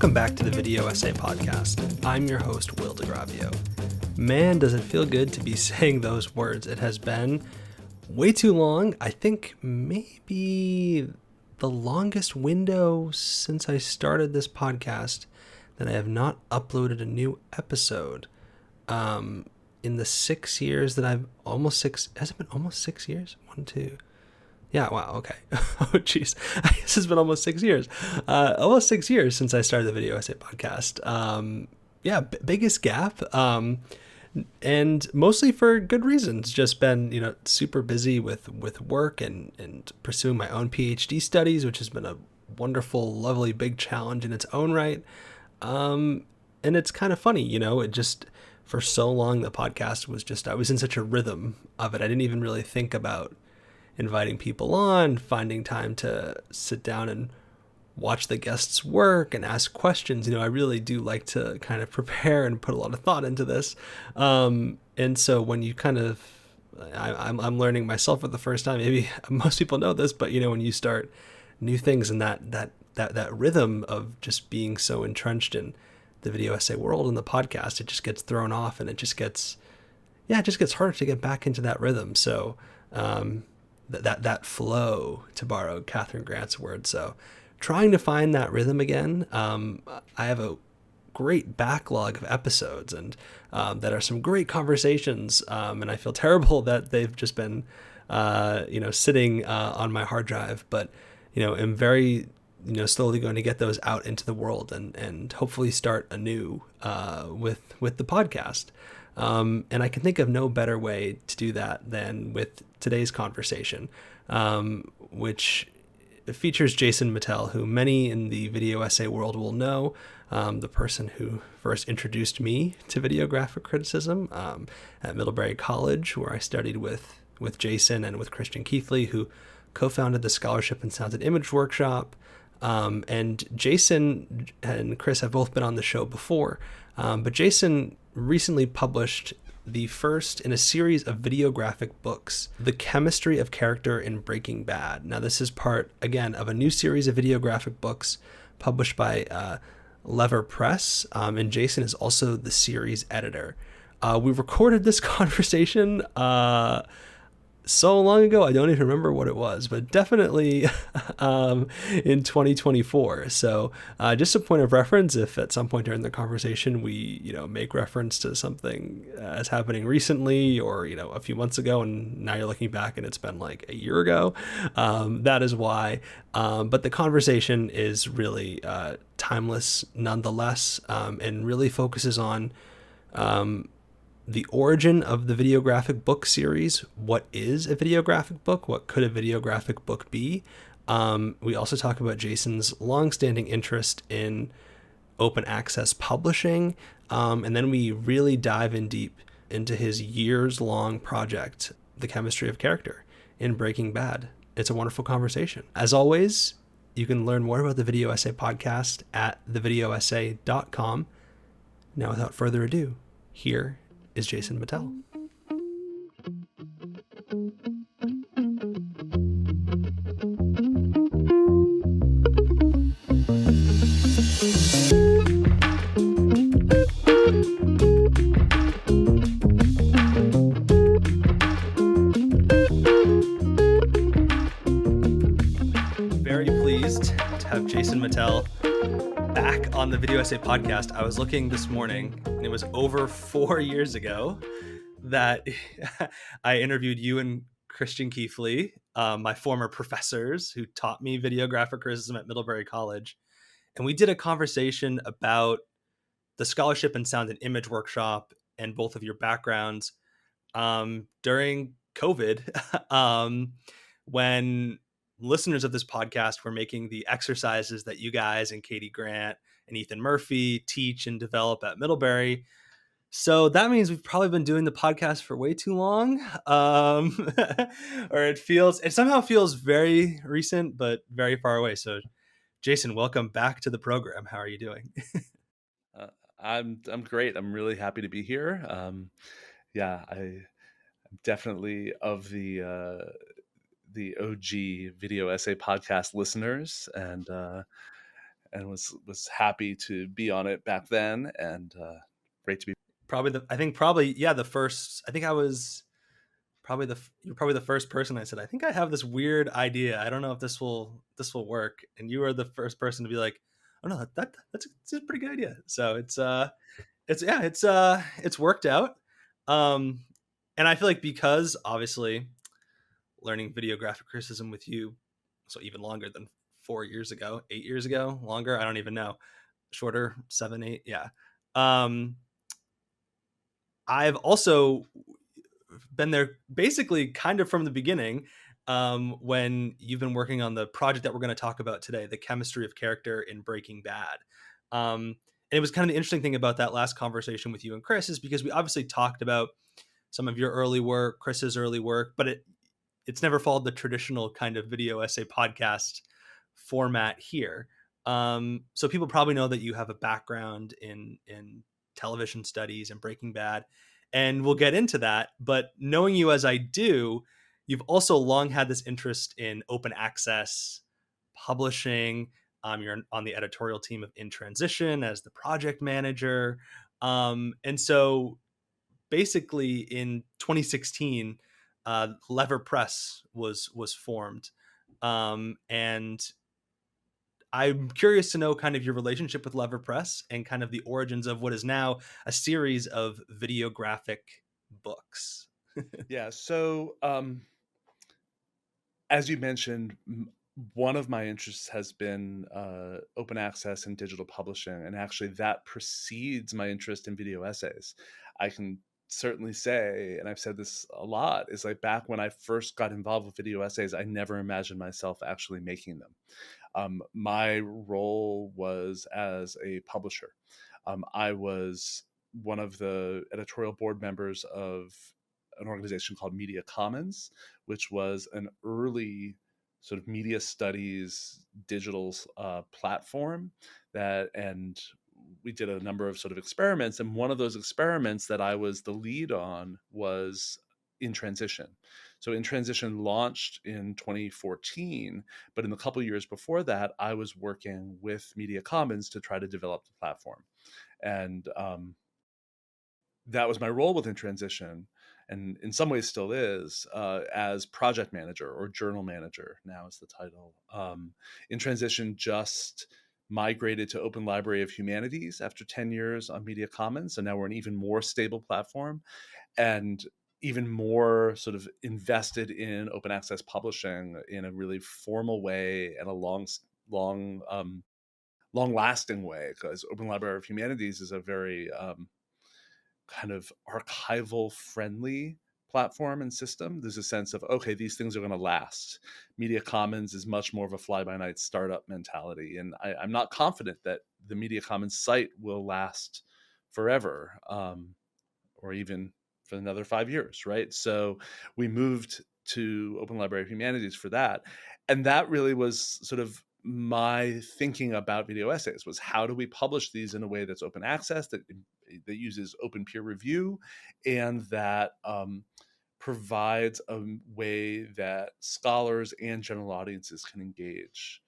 Welcome back to the Video Essay Podcast. I'm your host, Will DeGravio. Man, does it feel good to be saying those words. It has been way too long. I think maybe the longest window since I started this podcast that I have not uploaded a new episode. In the 6 years that I've has it been almost 6 years? 1, 2. Yeah, wow, okay. Oh, jeez. I guess it's been almost 6 years. Almost 6 years since I started the Video Essay Podcast. Biggest gap. And mostly for good reasons. Just been, super busy with work and pursuing my own PhD studies, which has been a wonderful, lovely, big challenge in its own right. And it's kind of funny, it just, for so long, the podcast was just, I was in such a rhythm of it. I didn't even really think about inviting people on, finding time to sit down and watch the guests work and ask questions. I really do like to kind of prepare and put a lot of thought into this. And so when you I'm learning myself for the first time, maybe most people know this, but when you start new things and that rhythm of just being so entrenched in the video essay world and the podcast, it just gets thrown off and it just gets harder to get back into that rhythm. So, that flow, to borrow Catherine Grant's word. So trying to find that rhythm again. I have a great backlog of episodes and that are some great conversations. And I feel terrible that they've just been, sitting on my hard drive, but, am very, slowly going to get those out into the world and hopefully start anew with the podcast. And I can think of no better way to do that than with today's conversation, which features Jason Mittell, who many in the video essay world will know, the person who first introduced me to videographic criticism at Middlebury College, where I studied with Jason and with Christian Keithley, who co-founded the Scholarship in Sound and Image Workshop. And Jason and Chris have both been on the show before, but Jason recently published the first in a series of videographic books, The Chemistry of Character in Breaking Bad. Now, this is part, again, of a new series of videographic books published by Lever Press, and Jason is also the series editor. We recorded this conversation so long ago, I don't even remember what it was, but definitely in 2024. So just a point of reference, if at some point during the conversation we, make reference to something as happening recently or, a few months ago, and now you're looking back and it's been like a year ago, that is why. But the conversation is really timeless nonetheless, and really focuses on the origin of the videographic book series. What is a videographic book? What could a videographic book be? We also talk about Jason's longstanding interest in open access publishing. And then we really dive in deep into his years-long project, The Chemistry of Character in Breaking Bad. It's a wonderful conversation. As always, you can learn more about the Video Essay Podcast at thevideoessay.com. Now, without further ado, here is Jason Mittell. Very pleased to have Jason Mittell back on the Video Essay Podcast. I was looking this morning, and it was over 4 years ago that I interviewed you and Christian Keithley, my former professors who taught me videographic criticism at Middlebury College. And we did a conversation about the Scholarship in Sound and Image Workshop and both of your backgrounds during COVID, when listeners of this podcast were making the exercises that you guys and Katie Grant and Ethan Murphy teach and develop at Middlebury. So that means we've probably been doing the podcast for way too long. Or it somehow feels very recent, but very far away. So Jason, welcome back to the program. How are you doing? I'm great. I'm really happy to be here. I'm definitely of the OG Video Essay Podcast listeners, and and was happy to be on it back then, and great to be. The first, I think I was you're probably the first person I said, I think I have this weird idea. I don't know if this will work. And you were the first person to be like, oh no, that's a pretty good idea. So it's worked out. Um, and I feel like because obviously learning videographic criticism with you, so even longer than 4 years ago, 8 years ago, longer, I don't even know, shorter, 7, 8, yeah. Um, I've also been there basically kind of from the beginning, when you've been working on the project that we're going to talk about today, the chemistry of character in Breaking Bad. And it was kind of the interesting thing about that last conversation with you and Chris is because we obviously talked about some of your early work, Chris's early work, but it's never followed the traditional kind of video essay podcast format here. So people probably know that you have a background in television studies and Breaking Bad, and we'll get into that. But knowing you as I do, you've also long had this interest in open access publishing. You're on the editorial team of In Transition as the project manager, and so basically in 2016, Lever Press was formed, and I'm curious to know kind of your relationship with Lever Press and kind of the origins of what is now a series of videographic books. Yeah. So, as you mentioned, one of my interests has been open access and digital publishing, and actually that precedes my interest in video essays. I can certainly say, and I've said this a lot, is like back when I first got involved with video essays, I never imagined myself actually making them. My role was as a publisher. I was one of the editorial board members of an organization called Media Commons, which was an early sort of media studies digital platform and we did a number of sort of experiments, and one of those experiments that I was the lead on was In Transition. So In Transition launched in 2014, but in the couple years before that, I was working with Media Commons to try to develop the platform. And that was my role within Transition, and in some ways still is, as project manager or journal manager, now is the title. In Transition just migrated to Open Library of Humanities after 10 years on Media Commons. So now we're an even more stable platform and even more sort of invested in open access publishing in a really formal way and a long lasting way, because Open Library of Humanities is a very kind of archival friendly platform and system. There's a sense of, okay, these things are going to last. Media Commons is much more of a fly by night startup mentality, and I'm not confident that the Media Commons site will last forever, or even for another 5 years, right? So we moved to Open Library of Humanities for that, and that really was sort of my thinking about video essays, was how do we publish these in a way that's open access, that uses open peer review, and that provides a way that scholars and general audiences can engage.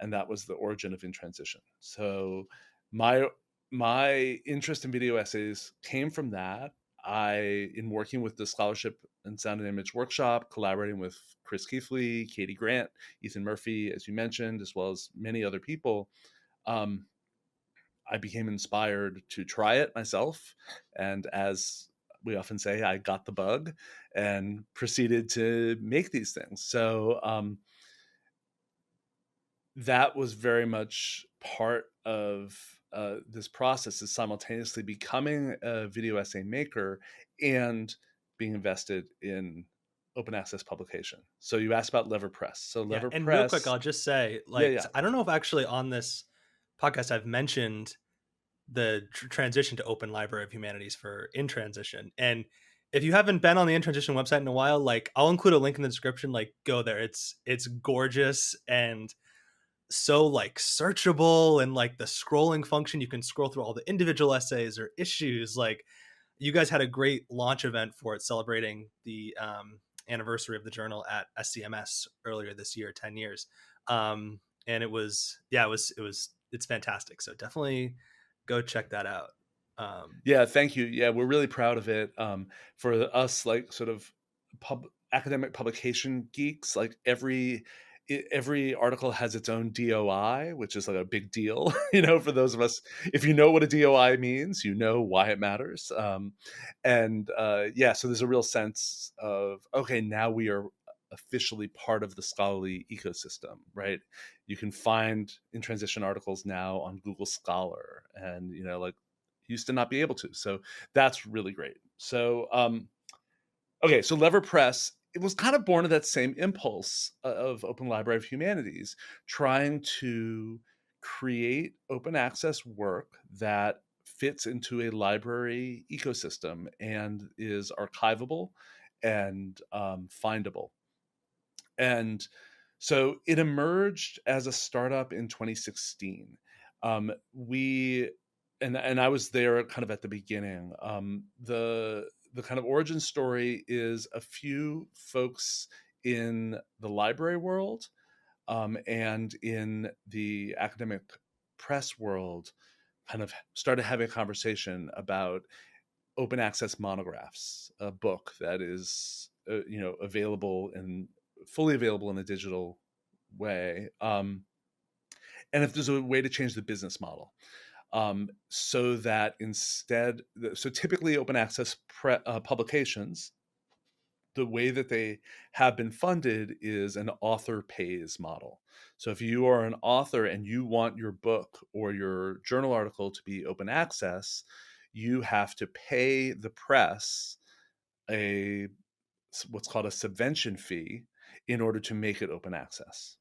And that was the origin of In Transition. So my my interest in video essays came from that. In working with the Scholarship and Sound and Image Workshop, collaborating with Chris Keithley, Katie Grant, Ethan Murphy, as you mentioned, as well as many other people, um, I became inspired to try it myself. And as we often say, I got the bug and proceeded to make these things. So that was very much part of this process, is simultaneously becoming a video essay maker and being invested in open access publication. So you asked about Lever Press. So Yeah, Lever and real quick, Press, I'll just say, yeah, like, yeah. I don't know if actually on this podcast I've mentioned the transition to Open Library of Humanities for In Transition. And if you haven't been on the In Transition website in a while, like, I'll include a link in the description. Like, go there. It's gorgeous and so like searchable, and like the scrolling function, you can scroll through all the individual essays or issues. Like, you guys had a great launch event for it, celebrating the anniversary of the journal at SCMS earlier this year, 10 years. And it was it's fantastic. So definitely go check that out. Um, Yeah, thank you. Yeah, we're really proud of it. For us, like sort of academic publication geeks, like every article has its own DOI, which is like a big deal. For those of us, if you know what a DOI means, you know why it matters. And yeah, so there's a real sense of, okay, now we are officially part of the scholarly ecosystem, right? You can find in transition articles now on Google Scholar, and like used to not be able to. So that's really great. So okay, so Lever Press, it was kind of born of that same impulse of Open Library of Humanities, trying to create open access work that fits into a library ecosystem and is archivable and findable. And so it emerged as a startup in 2016. We and I was there kind of at the beginning. The kind of origin story is a few folks in the library world and in the academic press world kind of started having a conversation about open access monographs, a book that is available and fully available in a digital way. And if there's a way to change the business model, so that instead, so typically open access publications, the way that they have been funded is an author pays model. So if you are an author and you want your book or your journal article to be open access, you have to pay the press a what's called a subvention fee in order to make it open access.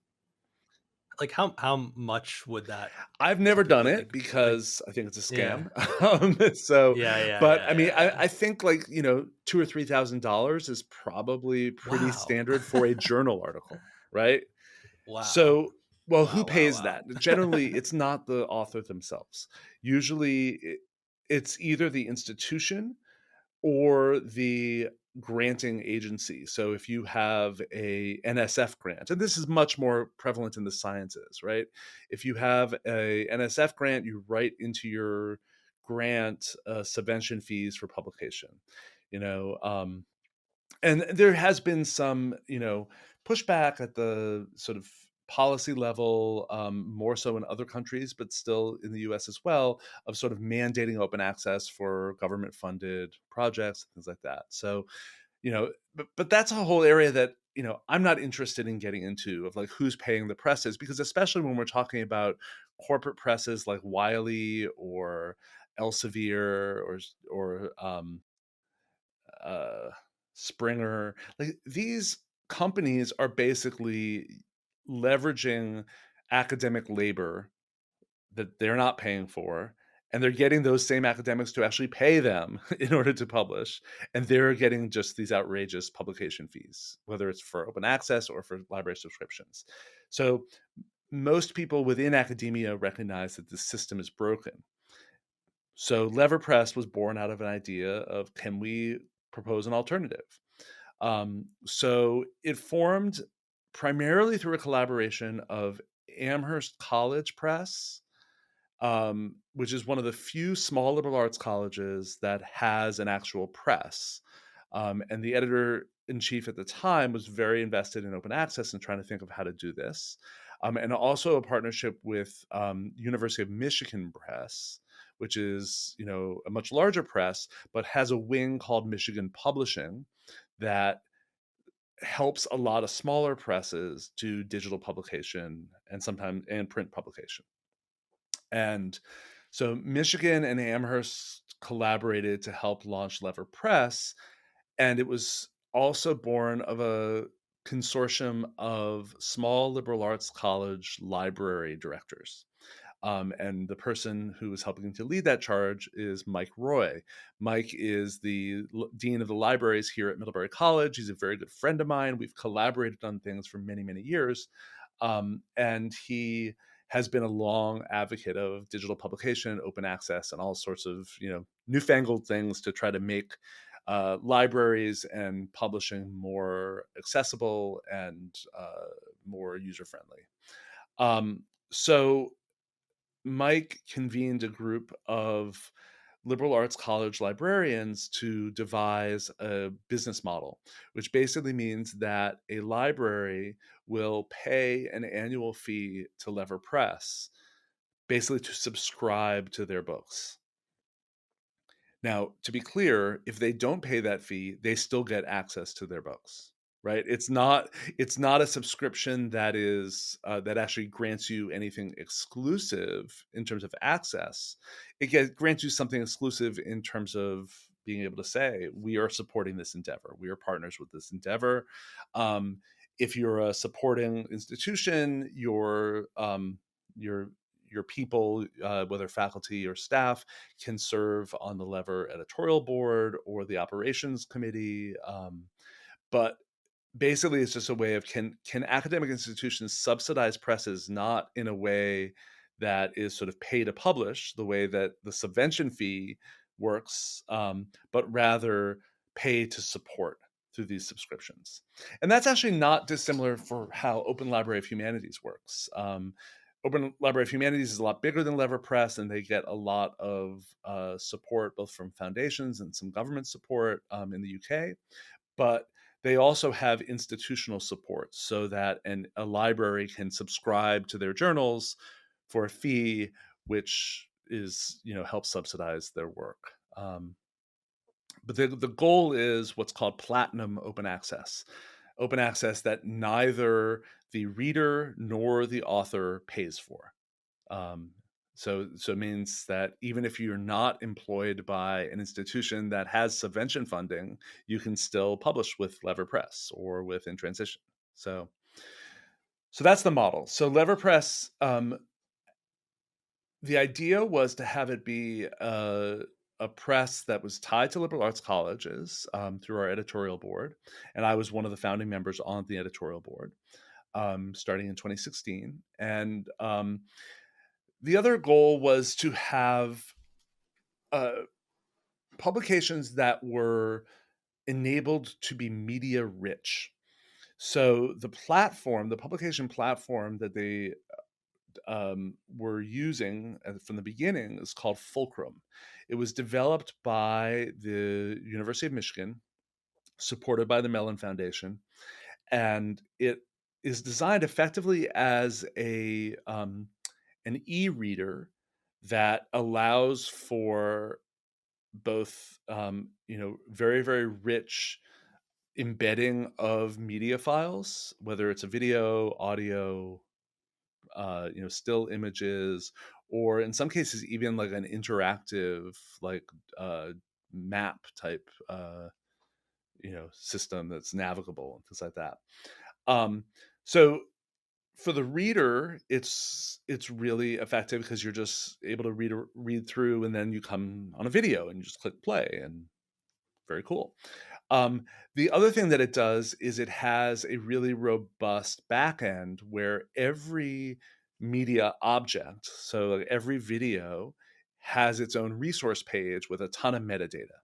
like how much would that I've never done typically it like because I think it's a yeah. scam. So, Yeah, yeah, but yeah, I mean, yeah, I, yeah. I think like $2,000 or $3,000 is probably pretty Wow. standard for a journal article, right? Wow. So, well, who Wow, wow, pays wow. that? Generally, it's not the author themselves. Usually, it's either the institution or the granting agency. So if you have a NSF grant, and this is much more prevalent in the sciences, right? If you have a NSF grant, you write into your grant subvention fees for publication. You know, and there has been some pushback at the sort of policy level, more so in other countries but still in the US as well, of sort of mandating open access for government funded projects, things like that. So but that's a whole area that I'm not interested in getting into, of like who's paying the presses, because especially when we're talking about corporate presses like Wiley or Elsevier or uh, Springer. Like these companies are basically leveraging academic labor that they're not paying for, and they're getting those same academics to actually pay them in order to publish, and they're getting just these outrageous publication fees, whether it's for open access or for library subscriptions. So most people within academia recognize that the system is broken. So Leverpress was born out of an idea of, can we propose an alternative? So it formed primarily through a collaboration of Amherst College Press, which is one of the few small liberal arts colleges that has an actual press. And the editor in chief at the time was very invested in open access and trying to think of how to do this. And also a partnership with University of Michigan Press, which is a much larger press, but has a wing called Michigan Publishing that helps a lot of smaller presses do digital publication and sometimes and print publication. And so Michigan and Amherst collaborated to help launch Lever Press, and it was also born of a consortium of small liberal arts college library directors. And the person who is helping to lead that charge is Mike Roy. Mike is the dean of the libraries here at Middlebury College. He's a very good friend of mine. We've collaborated on things for many, many years. And he has been a long advocate of digital publication, open access, and all sorts of newfangled things to try to make libraries and publishing more accessible and more user friendly. So Mike convened a group of liberal arts college librarians to devise a business model, which basically means that a library will pay an annual fee to Lever Press, basically to subscribe to their books. Now, to be clear, if they don't pay that fee, they still get access to their books, right? It's not a subscription that is that actually grants you anything exclusive in terms of access. Grants you something exclusive in terms of being able to say we are supporting this endeavor, we are partners with this endeavor. Um, if you're a supporting institution, your your people, whether faculty or staff, can serve on the Lever editorial board or the operations committee. But basically, it's just a way of can academic institutions subsidize presses not in a way that is sort of pay to publish, the way that the subvention fee works, but rather pay to support through these subscriptions. And that's actually not dissimilar for how Open Library of Humanities works. Open Library of Humanities is a lot bigger than Lever Press, and they get a lot of support both from foundations and some government support in the UK. But they also have institutional support so that a library can subscribe to their journals for a fee, which is, helps subsidize their work. But the goal is what's called platinum open access that neither the reader nor the author pays for. Um, so it means that even if you're not employed by an institution that has subvention funding, you can still publish with Lever Press or with In Transition. So that's the model. So Lever Press, the idea was to have it be a press that was tied to liberal arts colleges through our editorial board, and I was one of the founding members on the editorial board, starting in 2016. And the other goal was to have uh, publications that were enabled to be media rich. So the publication platform that they were using from the beginning is called Fulcrum. It was developed by the University of Michigan, supported by the Mellon Foundation, and it is designed effectively as an e-reader that allows for both very, very rich embedding of media files, whether it's a video, audio, still images, or in some cases even like an interactive like map type system that's navigable and things like that. So for the reader, it's really effective because you're just able to read through, and then you come on a video and you just click play, and very cool. Um, the other thing that it does is it has a really robust backend where every media object, so like every video, has its own resource page with a ton of metadata.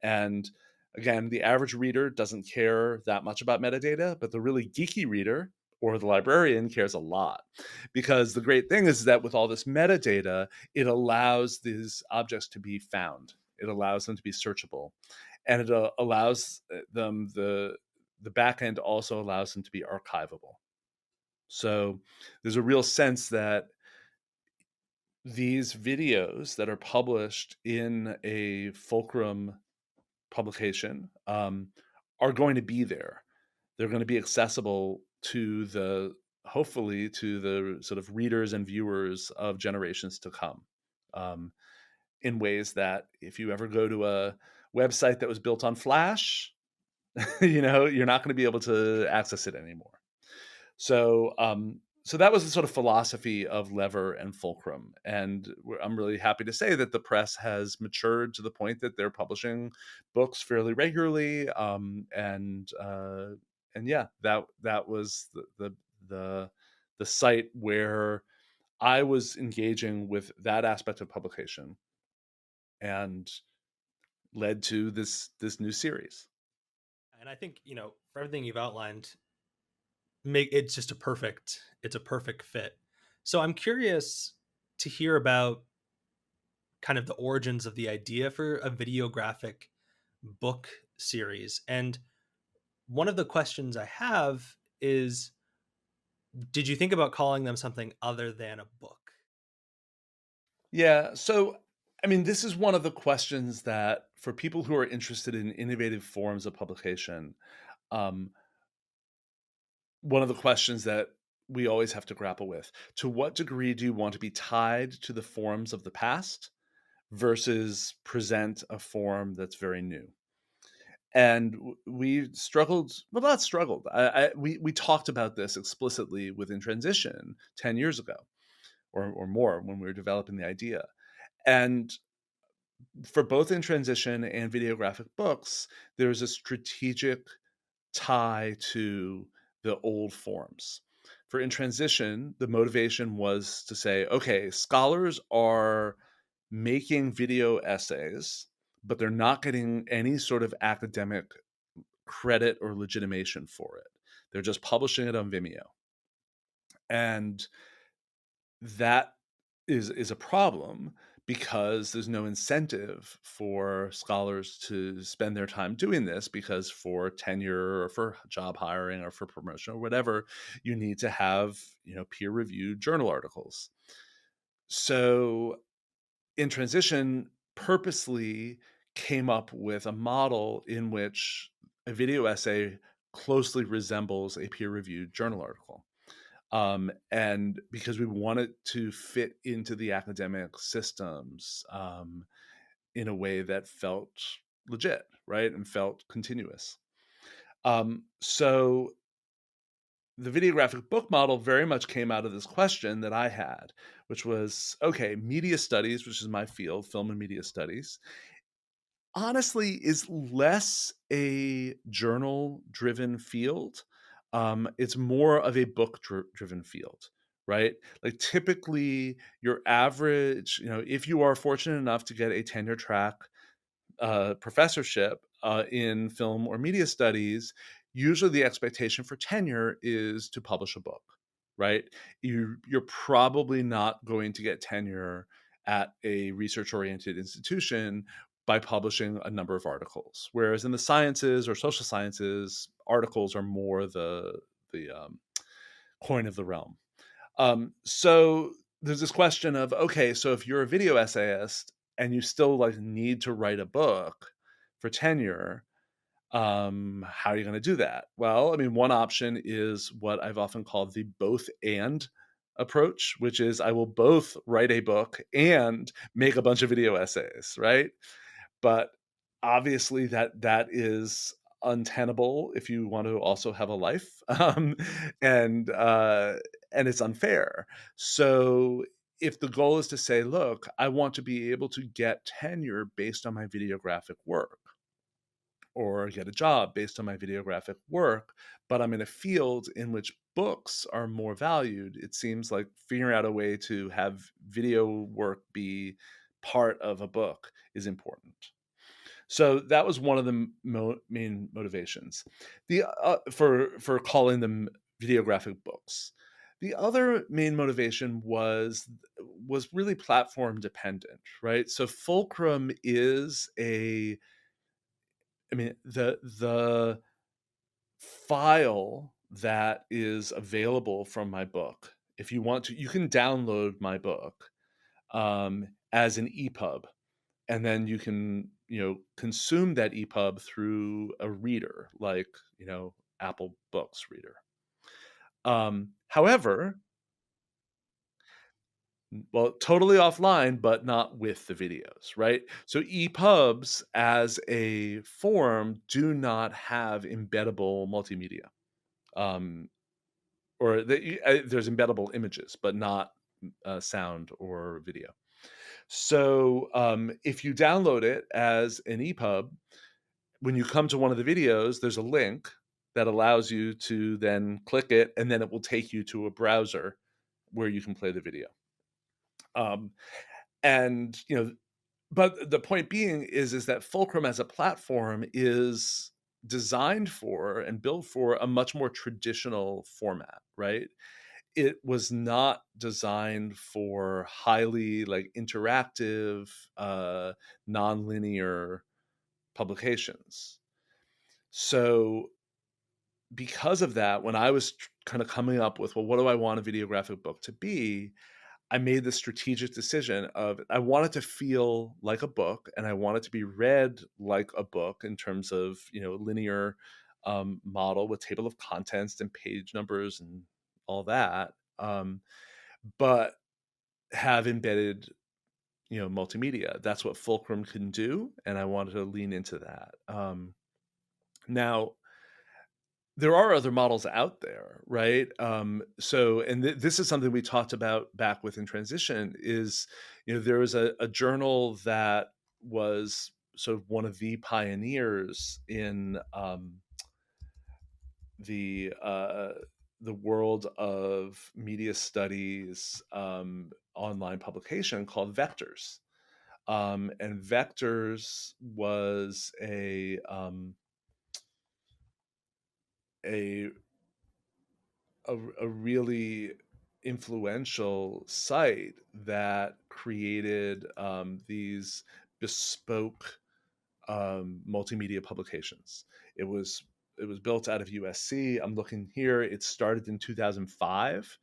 And again, the average reader doesn't care that much about metadata, but the really geeky reader or the librarian cares a lot. Because the great thing is that with all this metadata, it allows these objects to be found. It allows them to be searchable. And it allows them, the backend also allows them to be archivable. So there's a real sense that these videos that are published in a Fulcrum publication are going to be there. They're going to be accessible to hopefully to the sort of readers and viewers of generations to come, in ways that if you ever go to a website that was built on Flash, you're not going to be able to access it anymore. So that was the sort of philosophy of Lever and Fulcrum, and I'm really happy to say that the press has matured to the point that they're publishing books fairly regularly, and yeah, that was the site where I was engaging with that aspect of publication, and led to this new series. And I think, for everything you've outlined, make it's just a perfect fit. So I'm curious, to hear about kind of the origins of the idea for a videographic book series. And one of the questions I have is, did you think about calling them something other than a book? Yeah. So, I mean, this is one of the questions that for people who are interested in innovative forms of publication, um, one of the questions that we always have to grapple with. To what degree do you want to be tied to the forms of the past versus present a form that's very new? And we struggled, well, not struggled. We talked about this explicitly within Transition 10 years ago or more when we were developing the idea. And for both In Transition and Videographic books, there's a strategic tie to the old forms. For In Transition, the motivation was to say, okay, scholars are making video essays, but they're not getting any sort of academic credit or legitimation for it. They're just publishing it on Vimeo. And that is a problem because there's no incentive for scholars to spend their time doing this, because for tenure or for job hiring or for promotion or whatever, you need to have, peer reviewed journal articles. So In Transition purposely came up with a model in which a video essay closely resembles a peer reviewed journal article. And because we want it to fit into the academic systems in a way that felt legit, right? And felt continuous. So the videographic book model very much came out of this question that I had, which was, okay, media studies, which is my field, film and media studies, honestly is less a journal driven field. It's more of a book driven field, right? Like typically your average, if you are fortunate enough to get a tenure track professorship in film or media studies, usually the expectation for tenure is to publish a book, right? You're probably not going to get tenure at a research oriented institution by publishing a number of articles, whereas in the sciences or social sciences, articles are more the coin of the realm. So there's this question of, okay, so if you're a video essayist and you still like need to write a book for tenure, how are you going to do that? Well, I mean, one option is what I've often called the both and approach, which is I will both write a book and make a bunch of video essays, right? But obviously that is untenable if you want to also have a life, and uh, and it's unfair. So if the goal is to say, look, I want to be able to get tenure based on my videographic work, or get a job based on my videographic work, but I'm in a field in which books are more valued, it seems like figuring out a way to have video work be part of a book is important. So that was one of the main motivations. The for calling them videographic books. The other main motivation was really platform dependent, right? So Fulcrum is the file that is available from my book. If you want to, you can download my book as an EPUB, and then you can consume that EPUB through a reader like Apple Books reader. However, well, totally offline, but not with the videos, right? So EPUBs as a form do not have embeddable multimedia, um, or there's embeddable images, but not sound or video. So if you download it as an EPUB, when you come to one of the videos, there's a link that allows you to then click it, and then it will take you to a browser where you can play the video. Um, and but the point being is that Fulcrum as a platform is designed for and built for a much more traditional format, right? it was not designed for highly like interactive, non-linear publications. So because of that, when I was kind of coming up with, well, what do I want a videographic book to be? I made the strategic decision of I want it to feel like a book, and I want it to be read like a book in terms of, linear model with table of contents and page numbers and all that, but have embedded, multimedia. That's what Fulcrum can do, and I wanted to lean into that. Now, there are other models out there, right? So, and this is something we talked about back within transition. Is there was a journal that was sort of one of the pioneers in the uh, the world of media studies, online publication called Vectors, and Vectors was a a really influential site that created these bespoke multimedia publications. It was it was built out of USC. I'm looking here. It started in 2005,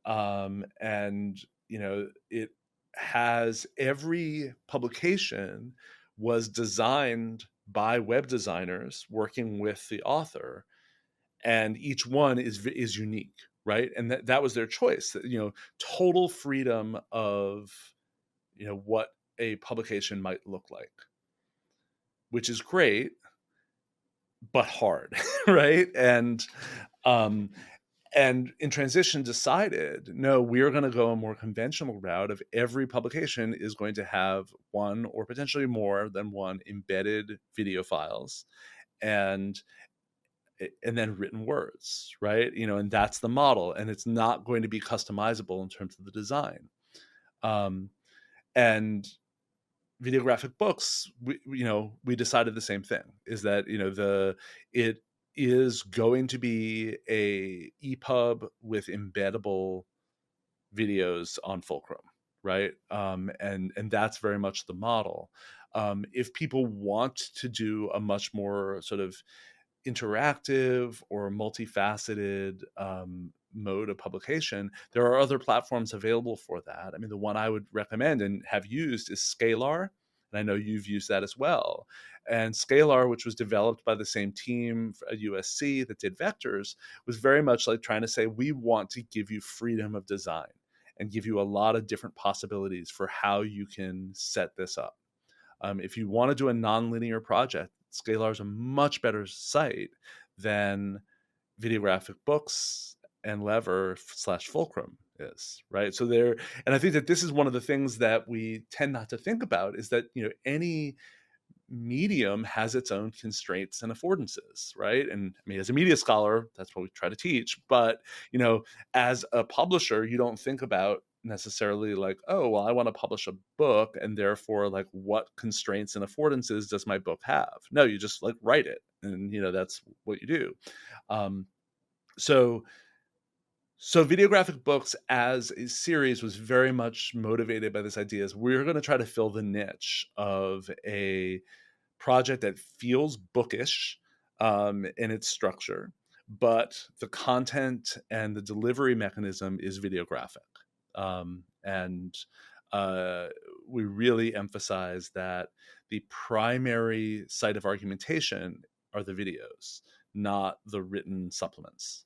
and it has every publication was designed by web designers working with the author, and each one is unique, right? And that was their choice. Total freedom of what a publication might look like, which is great, but hard, right? Um, and in transition decided, no, we're going to go a more conventional route of every publication is going to have one or potentially more than one embedded video files, and then written words, right? And that's the model, and it's not going to be customizable in terms of the design. um, and videographic books, we decided the same thing, is that it is going to be a EPUB with embeddable videos on Fulcrum, right? And that's very much the model. If people want to do a much more sort of interactive or multifaceted mode of publication, there are other platforms available for that. I mean, the one I would recommend and have used is Scalar, and I know you've used that as well. And Scalar, which was developed by the same team at USC that did Vectors, was very much like trying to say, we want to give you freedom of design and give you a lot of different possibilities for how you can set this up. If you want to do a nonlinear project, Scalar is a much better site than Videographic Books and Lever / Fulcrum is, right? So there, and I think that this is one of the things that we tend not to think about, is that any medium has its own constraints and affordances, right? And I mean, as a media scholar, that's what we try to teach. But as a publisher, you don't think about necessarily like, oh, well, I want to publish a book, and therefore, like, what constraints and affordances does my book have? No, you just like write it, and that's what you do. Um, so Videographic Books as a series was very much motivated by this idea: is we're going to try to fill the niche of a project that feels bookish in its structure, but the content and the delivery mechanism is videographic. And we really emphasize that the primary site of argumentation are the videos, not the written supplements.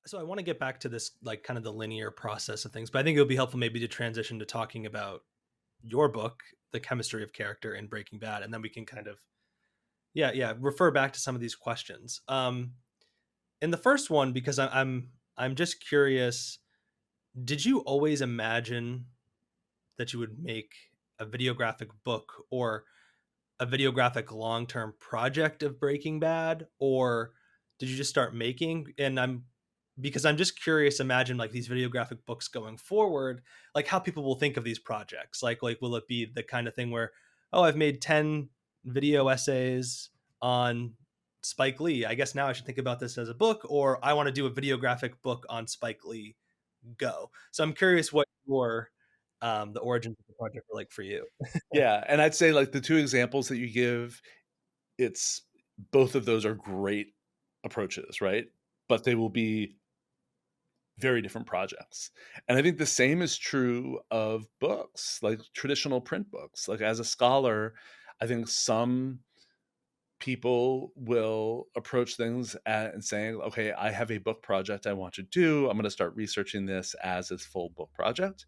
So I want to get back to this, like, kind of the linear process of things, but I think it would be helpful maybe to transition to talking about your book, The Chemistry of Character in Breaking Bad, and then we can kind of, yeah, refer back to some of these questions. In the first one, because I'm just curious, did you always imagine that you would make a videographic book or a videographic long-term project of Breaking Bad, or did you just start making? And I'm just curious, imagine like these videographic books going forward, like how people will think of these projects. Like will it be the kind of thing where, oh, I've made 10 video essays on Spike Lee, I guess now I should think about this as a book, or I want to do a videographic book on Spike Lee. go. So I'm curious what your the origins of the project were like for you. Yeah, and I'd say, like, the 2 examples that you give, it's both of those are great approaches, right? But they will be very different projects. And I think the same is true of books, like traditional print books. Like, as a scholar, I think some people will approach things and saying, okay, I have a book project I want to do. I'm going to start researching this as a full book project.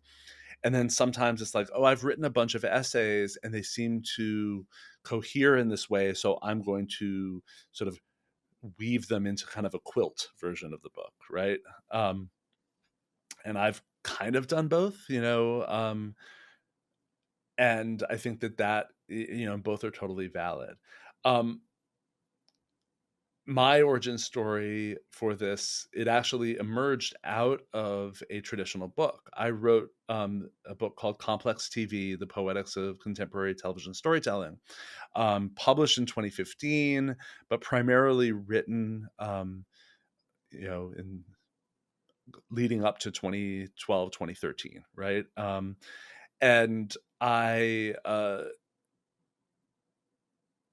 And then sometimes it's like, oh, I've written a bunch of essays and they seem to cohere in this way. So I'm going to sort of weave them into kind of a quilt version of the book, right? Um, and I've kind of done both, and I think that both are totally valid. Um, my origin story for this, it actually emerged out of a traditional book. I wrote a book called Complex TV: The Poetics of Contemporary Television Storytelling, published in 2015, but primarily written, in leading up to 2012, 2013, right? And I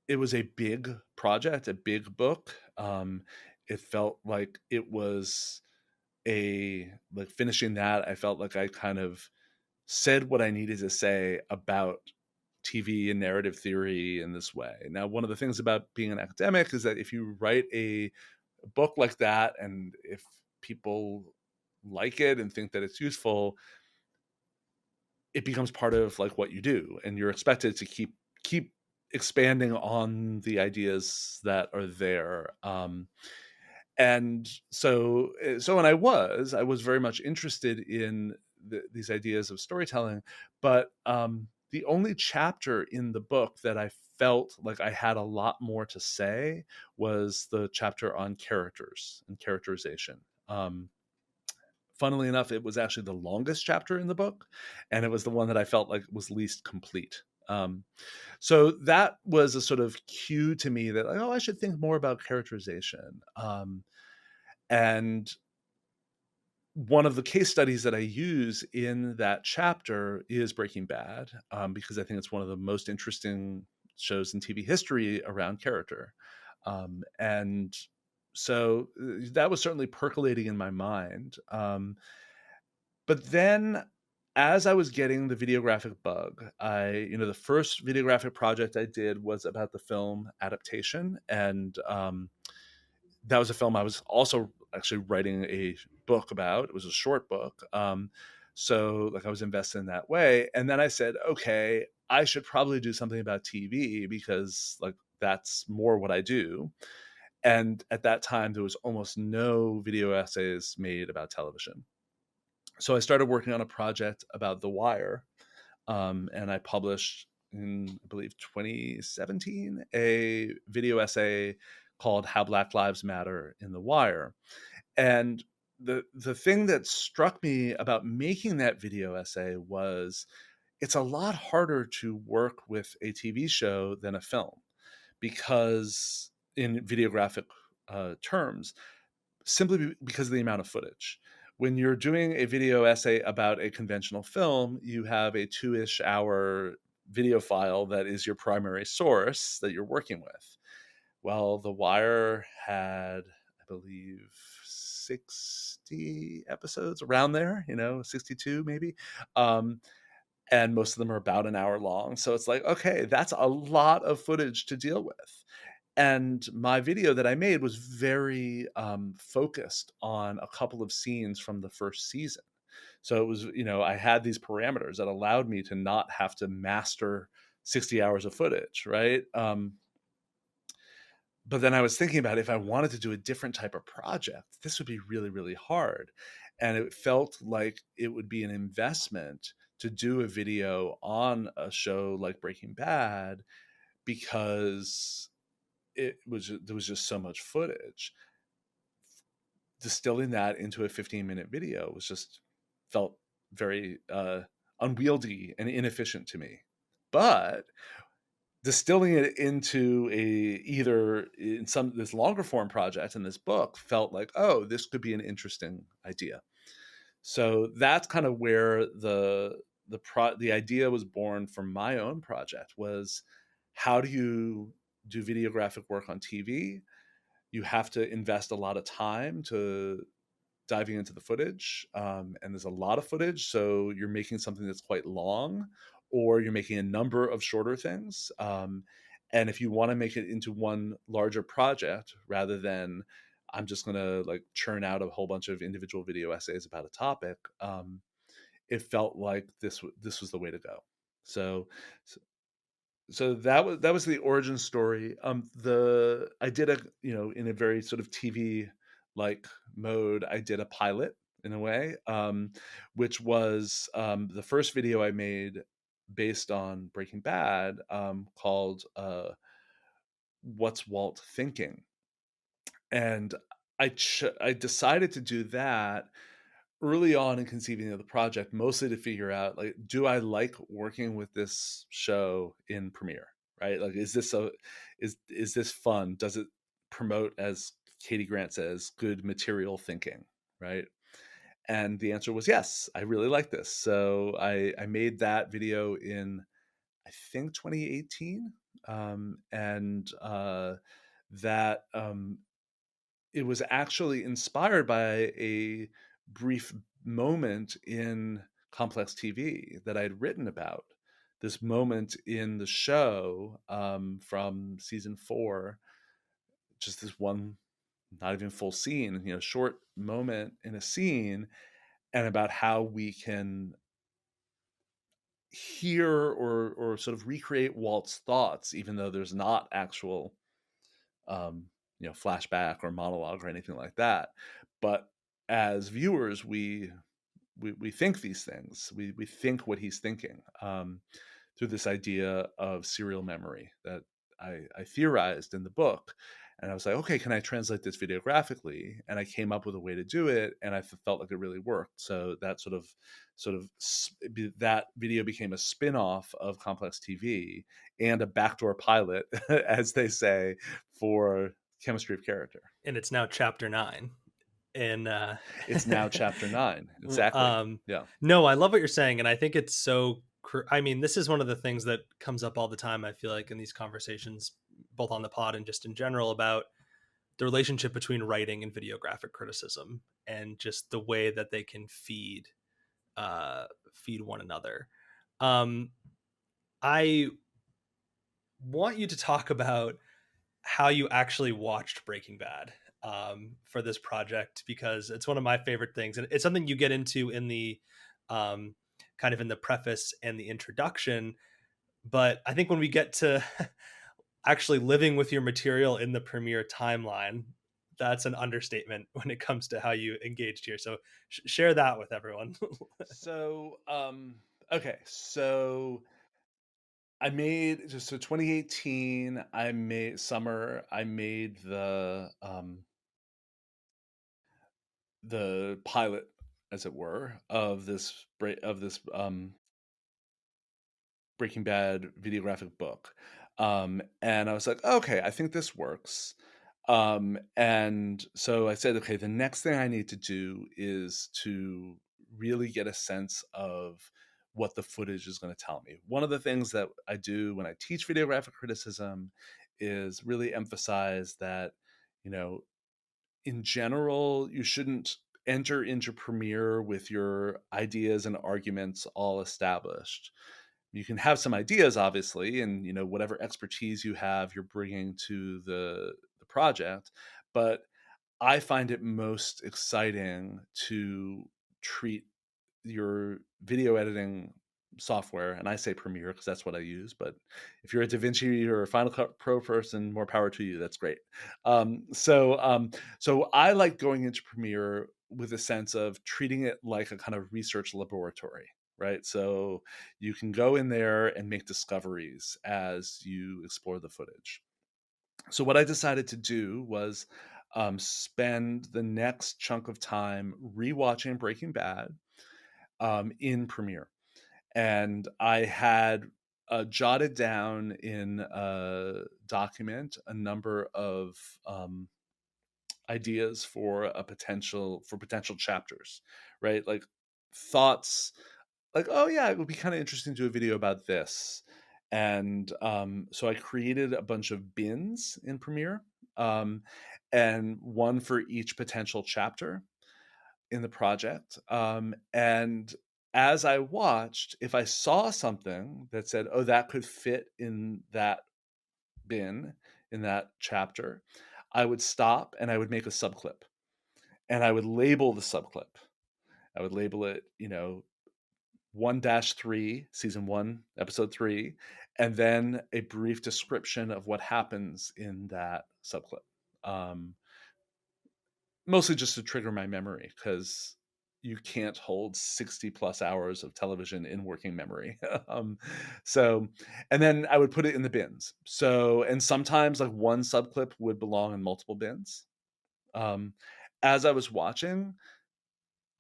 it was a big project, a big book. It felt like it was like finishing that. I felt like I kind of said what I needed to say about TV and narrative theory in this way. Now, one of the things about being an academic is that if you write a book like that, and if people like it and think that it's useful, it becomes part of like what you do, and you're expected to keep expanding on the ideas that are there. And so when I was very much interested in these ideas of storytelling, but the only chapter in the book that I felt like I had a lot more to say was the chapter on characters and characterization. Funnily enough, it was actually the longest chapter in the book, and it was the one that I felt like was least complete. So that was a sort of cue to me that, like, oh, I should think more about characterization. And one of the case studies that I use in that chapter is Breaking Bad, because I think it's one of the most interesting shows in TV history around character. And so that was certainly percolating in my mind. But then as I was getting the videographic bug, the first videographic project I did was about the film adaptation. And that was a film I was also actually writing a book about. It was a short book. So like I was invested in that way. And then I said, okay, I should probably do something about TV because like that's more what I do. And at that time, there was almost no video essays made about television. So I started working on a project about The Wire, and I published in, I believe, 2017 a video essay called "How Black Lives Matter in The Wire." And the thing that struck me about making that video essay was it's a lot harder to work with a TV show than a film, because in videographic terms, simply because of the amount of footage. When you're doing a video essay about a conventional film, you have a 2-ish hour video file that is your primary source that you're working with. Well, The Wire had, I believe, 60 episodes around there, 62 maybe. Um, and most of them are about an hour long. So it's like, okay, that's a lot of footage to deal with. And my video that I made was very focused on a couple of scenes from the first season. So it was, I had these parameters that allowed me to not have to master 60 hours of footage, right? But then I was thinking about if I wanted to do a different type of project, this would be really, really hard. And it felt like it would be an investment to do a video on a show like Breaking Bad, because there was just so much footage. Distilling that into a 15-minute video was just felt very unwieldy and inefficient to me. But distilling it into either in some this longer form project in this book felt like, oh, this could be an interesting idea. So that's kind of where the idea was born from my own project, was how do you do videographic work on TV? You have to invest a lot of time to diving into the footage, and there's a lot of footage, so you're making something that's quite long, or you're making a number of shorter things. And if you want to make it into one larger project, rather than I'm just going to like churn out a whole bunch of individual video essays about a topic, it felt like this was the way to go. So so that was the origin story. The I did a, in a very sort of TV like mode, I did a pilot in a way, which was the first video I made based on Breaking Bad, called "What's Walt Thinking," and I decided to do that early on in conceiving of the project, mostly to figure out, like, do I like working with this show in Premiere, right? Like, is this fun? Does it promote, as Katie Grant says, good material thinking, right? And the answer was yes. I really like this. So I made that video in, I think, 2018, and that it was actually inspired by a brief moment in Complex TV that I'd written about. This moment in the show, from season 4, just this one, not even full scene, short moment in a scene, and about how we can hear or sort of recreate Walt's thoughts, even though there's not actual um, flashback or monologue or anything like that. But as viewers, we think these things. We think what he's thinking, through this idea of serial memory that I theorized in the book. And I was like, okay, can I translate this videographically? And I came up with a way to do it, and I felt like it really worked. So that that video became a spin-off of Complex TV and a backdoor pilot, as they say, for Chemistry of Character. And it's now chapter 9. And It's now chapter 9. Exactly. um Yeah. no, I love what you're saying, and I think it's so I mean, this is one of the things that comes up all the time, I feel like, in these conversations, both on the pod and just in general, about the relationship between writing and videographic criticism, and just the way that they can feed one another. um I want you to talk about how you actually watched Breaking Bad, for this project, because it's one of my favorite things, and it's something you get into in the um, kind of in the preface and the introduction. But I think when we get to actually living with your material in the Premiere timeline, that's an understatement when it comes to how you engaged here. So share that with everyone. So, okay, so I made so 2018. I made summer. I made the pilot, as it were, of this Breaking Bad videographic book, and I was like, okay, I think this works. And so I said, okay, the next thing I need to do is to really get a sense of what the footage is going to tell me. One of the things that I do when I teach videographic criticism is really emphasize that, you know, in general, you shouldn't enter into Premiere with your ideas and arguments all established. You can have some ideas, obviously, and whatever expertise you have, you're bringing to the project. But I find it most exciting to treat your video editing software, and I say Premiere because that's what I use, but if you're a DaVinci or a Final Cut Pro person, more power to you. That's great. So I like going into Premiere with a sense of treating it like a kind of research laboratory, right? So you can go in there and make discoveries as you explore the footage. So what I decided to do was spend the next chunk of time rewatching Breaking Bad, in Premiere. And I had jotted down in a document a number of ideas for potential chapters, right? Like, thoughts like, oh yeah, it would be kind of interesting to do a video about this. And so I created a bunch of bins in Premiere, um, and one for each potential chapter in the project. And as I watched, if I saw something that said, oh, that could fit in that bin, in that chapter, I would stop and I would make a subclip and I would label the subclip. I would label it, 1-3, season 1, episode 3, and then a brief description of what happens in that subclip. Mostly just to trigger my memory, because you can't hold 60 plus hours of television in working memory. So, and then I would put it in the bins. So, and sometimes like one subclip would belong in multiple bins. Um, as I was watching,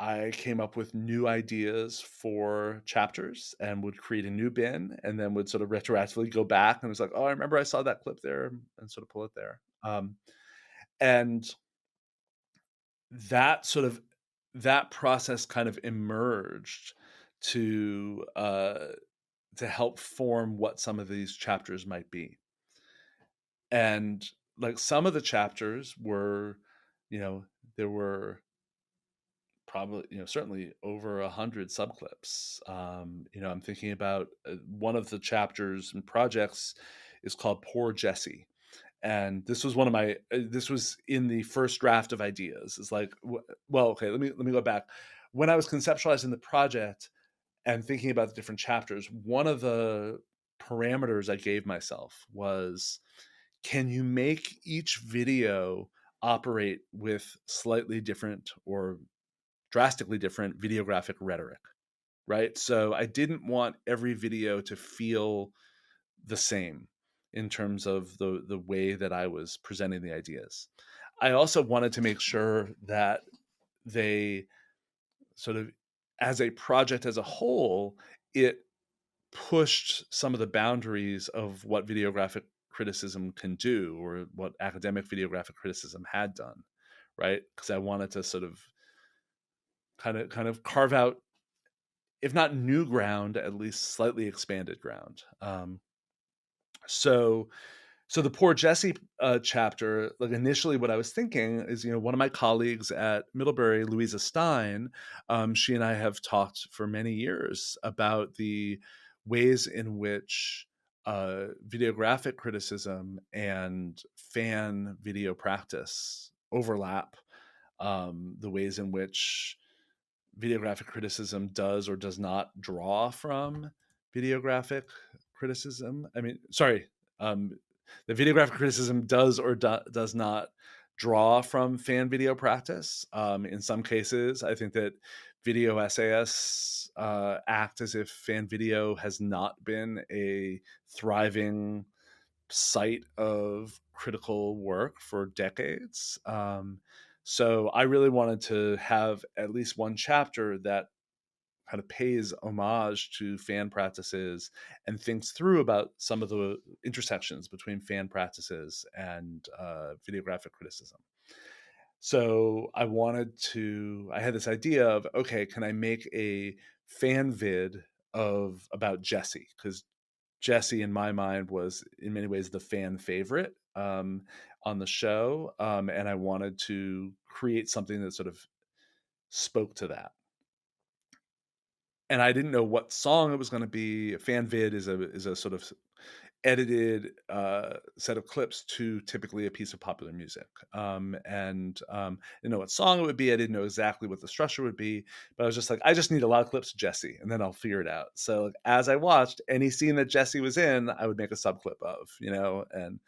I came up with new ideas for chapters and would create a new bin and then would sort of retroactively go back and was like, oh, I remember I saw that clip there, and sort of pull it there. And that sort of that process kind of emerged to help form what some of these chapters might be. And like some of the chapters were, there were probably, certainly over 100 subclips. I'm thinking about one of the chapters and projects is called Poor Jesse. And this was one of my this was in the first draft of ideas. It's like, well, okay, let me go back. When I was conceptualizing the project and thinking about the different chapters, one of the parameters I gave myself was, can you make each video operate with slightly different or drastically different videographic rhetoric, right? So I didn't want every video to feel the same in terms of the way that I was presenting the ideas. I also wanted to make sure that they sort of, as a project as a whole, it pushed some of the boundaries of what videographic criticism can do, or what academic videographic criticism had done, right? Because I wanted to sort of kind of carve out, if not new ground, at least slightly expanded ground. So So the Poor Jesse chapter, like initially what I was thinking is, one of my colleagues at Middlebury, Louisa Stein, she and I have talked for many years about the ways in which videographic criticism and fan video practice overlap, the ways in which videographic criticism does or does not draw from videographic criticism. I mean, sorry, um, the videographic criticism does or does not draw from fan video practice. In some cases, I think that video essayists act as if fan video has not been a thriving site of critical work for decades. So I really wanted to have at least one chapter that kind of pays homage to fan practices and thinks through about some of the intersections between fan practices and videographic criticism. So I had this idea of, okay, can I make a fan vid about Jesse? Because Jesse, in my mind, was in many ways the fan favorite on the show. And I wanted to create something that sort of spoke to that. And I didn't know what song it was going to be. A fan vid is a sort of edited set of clips to typically a piece of popular music. And I didn't know what song it would be. I didn't know exactly what the structure would be, but I was just like, I just need a lot of clips of Jesse, and then I'll figure it out. So like, as I watched any scene that Jesse was in, I would make a subclip of, and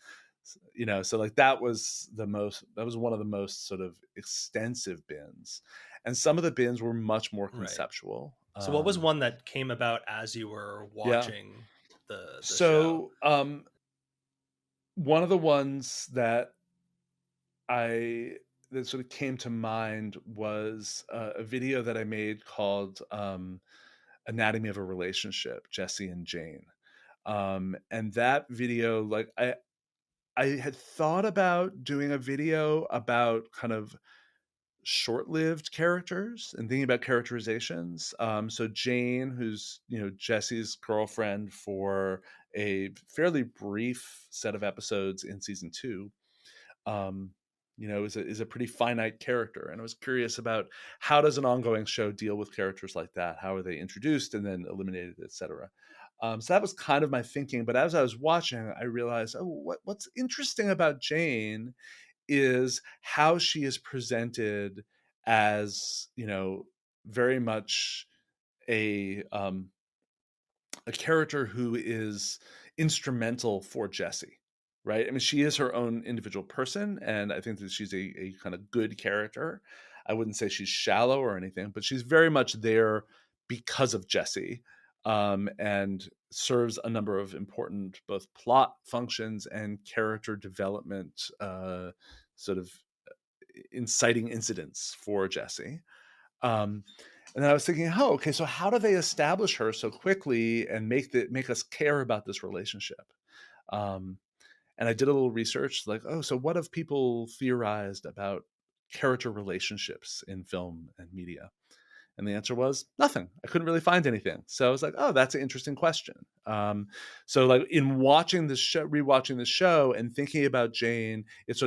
so like that was one of the most sort of extensive bins, and some of the bins were much more Right. conceptual. So what was one that came about as you were Yeah. watching the show? So one of the ones that sort of came to mind was a video that I made called "Anatomy of a Relationship: Jesse and Jane," and that video, like I had thought about doing a video about kind of short-lived characters and thinking about characterizations. So Jane, who's Jesse's girlfriend for a fairly brief set of episodes in season 2, um, is a pretty finite character. And I was curious about how does an ongoing show deal with characters like that? How are they introduced and then eliminated, etc. So that was kind of my thinking. But as I was watching, I realized, oh, what's interesting about Jane is how she is presented as, very much a a character who is instrumental for Jessie, right? I mean, she is her own individual person, and I think that she's a kind of good character. I wouldn't say she's shallow or anything, but she's very much there because of Jessie, and serves a number of important both plot functions and character development, sort of inciting incidents for Jessie. Um, and then I was thinking, oh, okay, so how do they establish her so quickly and make us care about this relationship? Um, and I did a little research, like, oh, so what have people theorized about character relationships in film and media? And the answer was nothing. I couldn't really find anything. So I was like, oh, that's an interesting question. So like in watching this show, rewatching this show and thinking about Jane, it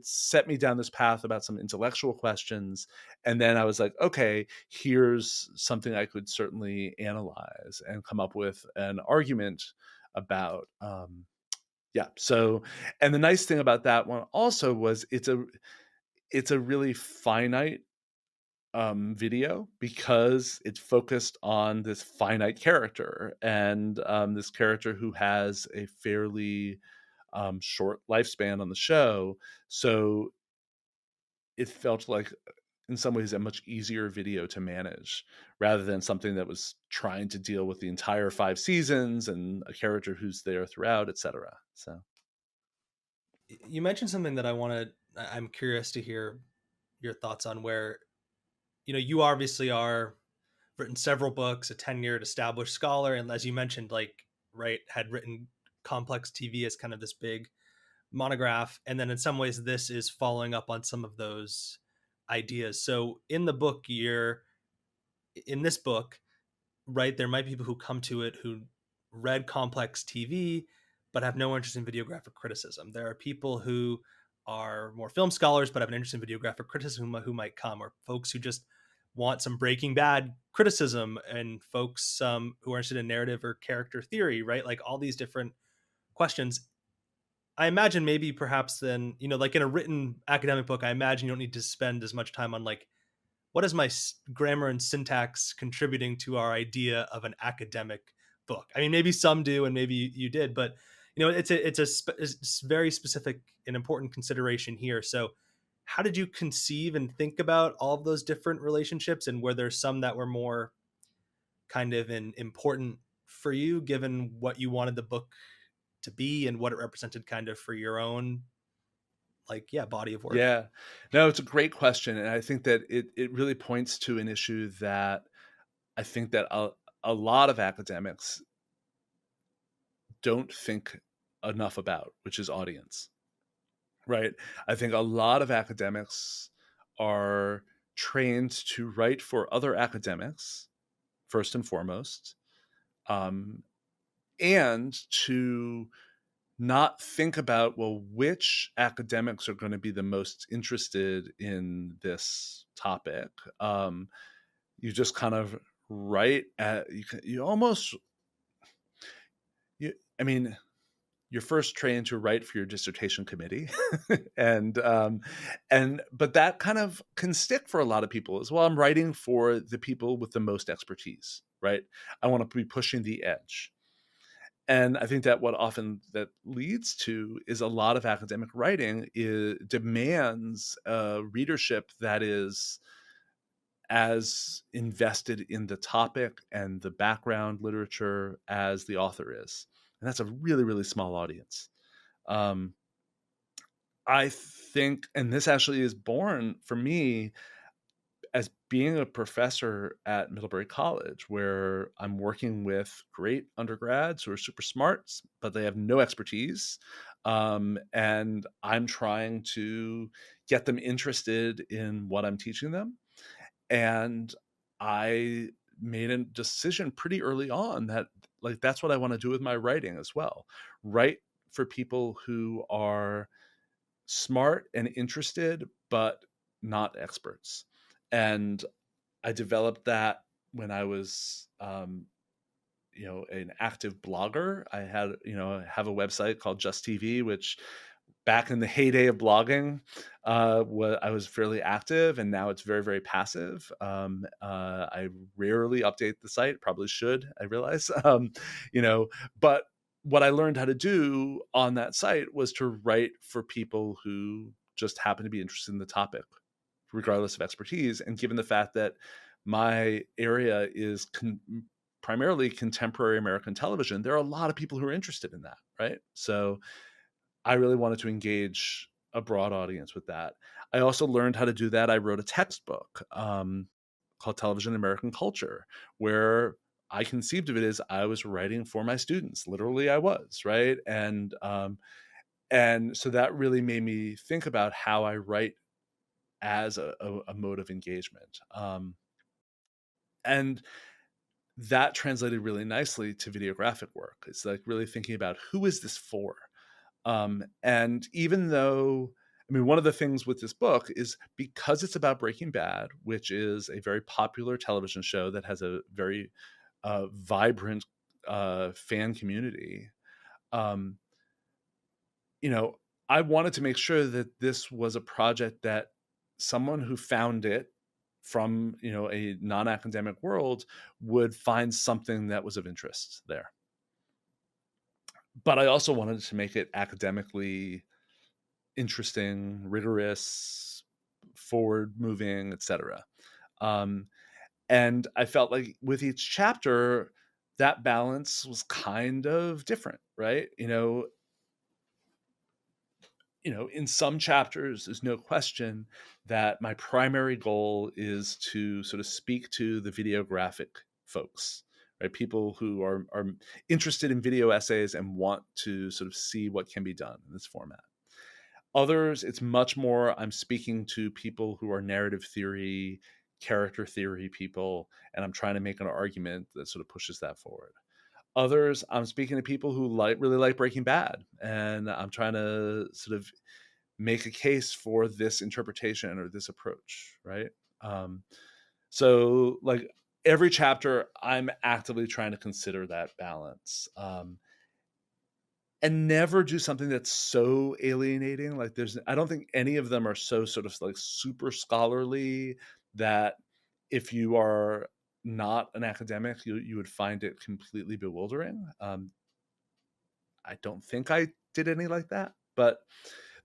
set me down this path about some intellectual questions. And then I was like, okay, here's something I could certainly analyze and come up with an argument about. Yeah. So, and the nice thing about that one also was it's a really finite video because it's focused on this finite character and this character who has a fairly short lifespan on the show. So it felt like in some ways a much easier video to manage rather than something that was trying to deal with the entire 5 seasons and a character who's there throughout, etc. So You mentioned something that I'm curious to hear your thoughts on, where you obviously are written several books, a tenured established scholar, and as you mentioned, like, right, had written complex TV as kind of this big monograph, and then in some ways this is following up on some of those ideas. So in this book, right, there might be people who come to it who read complex TV but have no interest in videographic criticism. There are people who are more film scholars but have an interest in videographic criticism who might come, or folks who just want some Breaking Bad criticism, and folks who are interested in narrative or character theory, right? Like all these different questions. I imagine maybe perhaps then, like in a written academic book, I imagine you don't need to spend as much time on like, what is my grammar and syntax contributing to our idea of an academic book? I mean, maybe some do, and maybe you did, but it's very specific and important consideration here. So, how did you conceive and think about all of those different relationships, and were there some that were more kind of important for you, given what you wanted the book to be and what it represented, kind of for your own, like, yeah, body of work? yeah, no, it's a great question, and I think that it really points to an issue that I think that a lot of academics don't think enough about, which is audience. Right. I think a lot of academics are trained to write for other academics, first and foremost, um, and to not think about, well, which academics are going to be the most interested in this topic. You just kind of write at, you almost, I mean, you're first trained to write for your dissertation committee and but that kind of can stick for a lot of people as well. I'm writing for the people with the most expertise, right? I want to be pushing the edge. And I think that what often that leads to is a lot of academic writing demands a readership that is as invested in the topic and the background literature as the author is, and that's a really, really small audience. um, I think, and this actually is born for me as being a professor at Middlebury College, where I'm working with great undergrads who are super smart, but they have no expertise. And I'm trying to get them interested in what I'm teaching them. And I made a decision pretty early on that, like, that's what I want to do with my writing as well. Write for people who are smart and interested, but not experts. And I developed that when I was, an active blogger. I had, I have a website called Just TV, which back in the heyday of blogging, I was fairly active, and now it's very, very passive. I rarely update the site. Probably should. I realize, but what I learned how to do on that site was to write for people who just happen to be interested in the topic, regardless of expertise. And given the fact that my area is primarily contemporary American television, there are a lot of people who are interested in that, right? So I really wanted to engage a broad audience with that. I also learned how to do that. I wrote a textbook called Television American Culture, where I conceived of it as I was writing for my students. Literally, I was, right? And so that really made me think about how I write as a mode of engagement. And that translated really nicely to videographic work. It's like really thinking about, who is this for? And even though, I mean, one of the things with this book is, because it's about Breaking Bad, which is a very popular television show that has a very vibrant fan community. Um, you know, I wanted to make sure that this was a project that someone who found it from, a non-academic world would find something that was of interest there. But I also wanted to make it academically interesting, rigorous, forward moving, etc. Um, and I felt like with each chapter, that balance was kind of different, right? In some chapters, there's no question that my primary goal is to sort of speak to the videographic folks, right? People who are interested in video essays and want to sort of see what can be done in this format. Others, it's much more, I'm speaking to people who are narrative theory, character theory people, and I'm trying to make an argument that sort of pushes that forward. Others, I'm speaking to people who really like Breaking Bad, and I'm trying to sort of make a case for this interpretation or this approach, right? Um, so, like, every chapter, I'm actively trying to consider that balance. And never do something that's so alienating. Like, I don't think any of them are so sort of like super scholarly that if you are not an academic, you would find it completely bewildering. I don't think I did any like that, but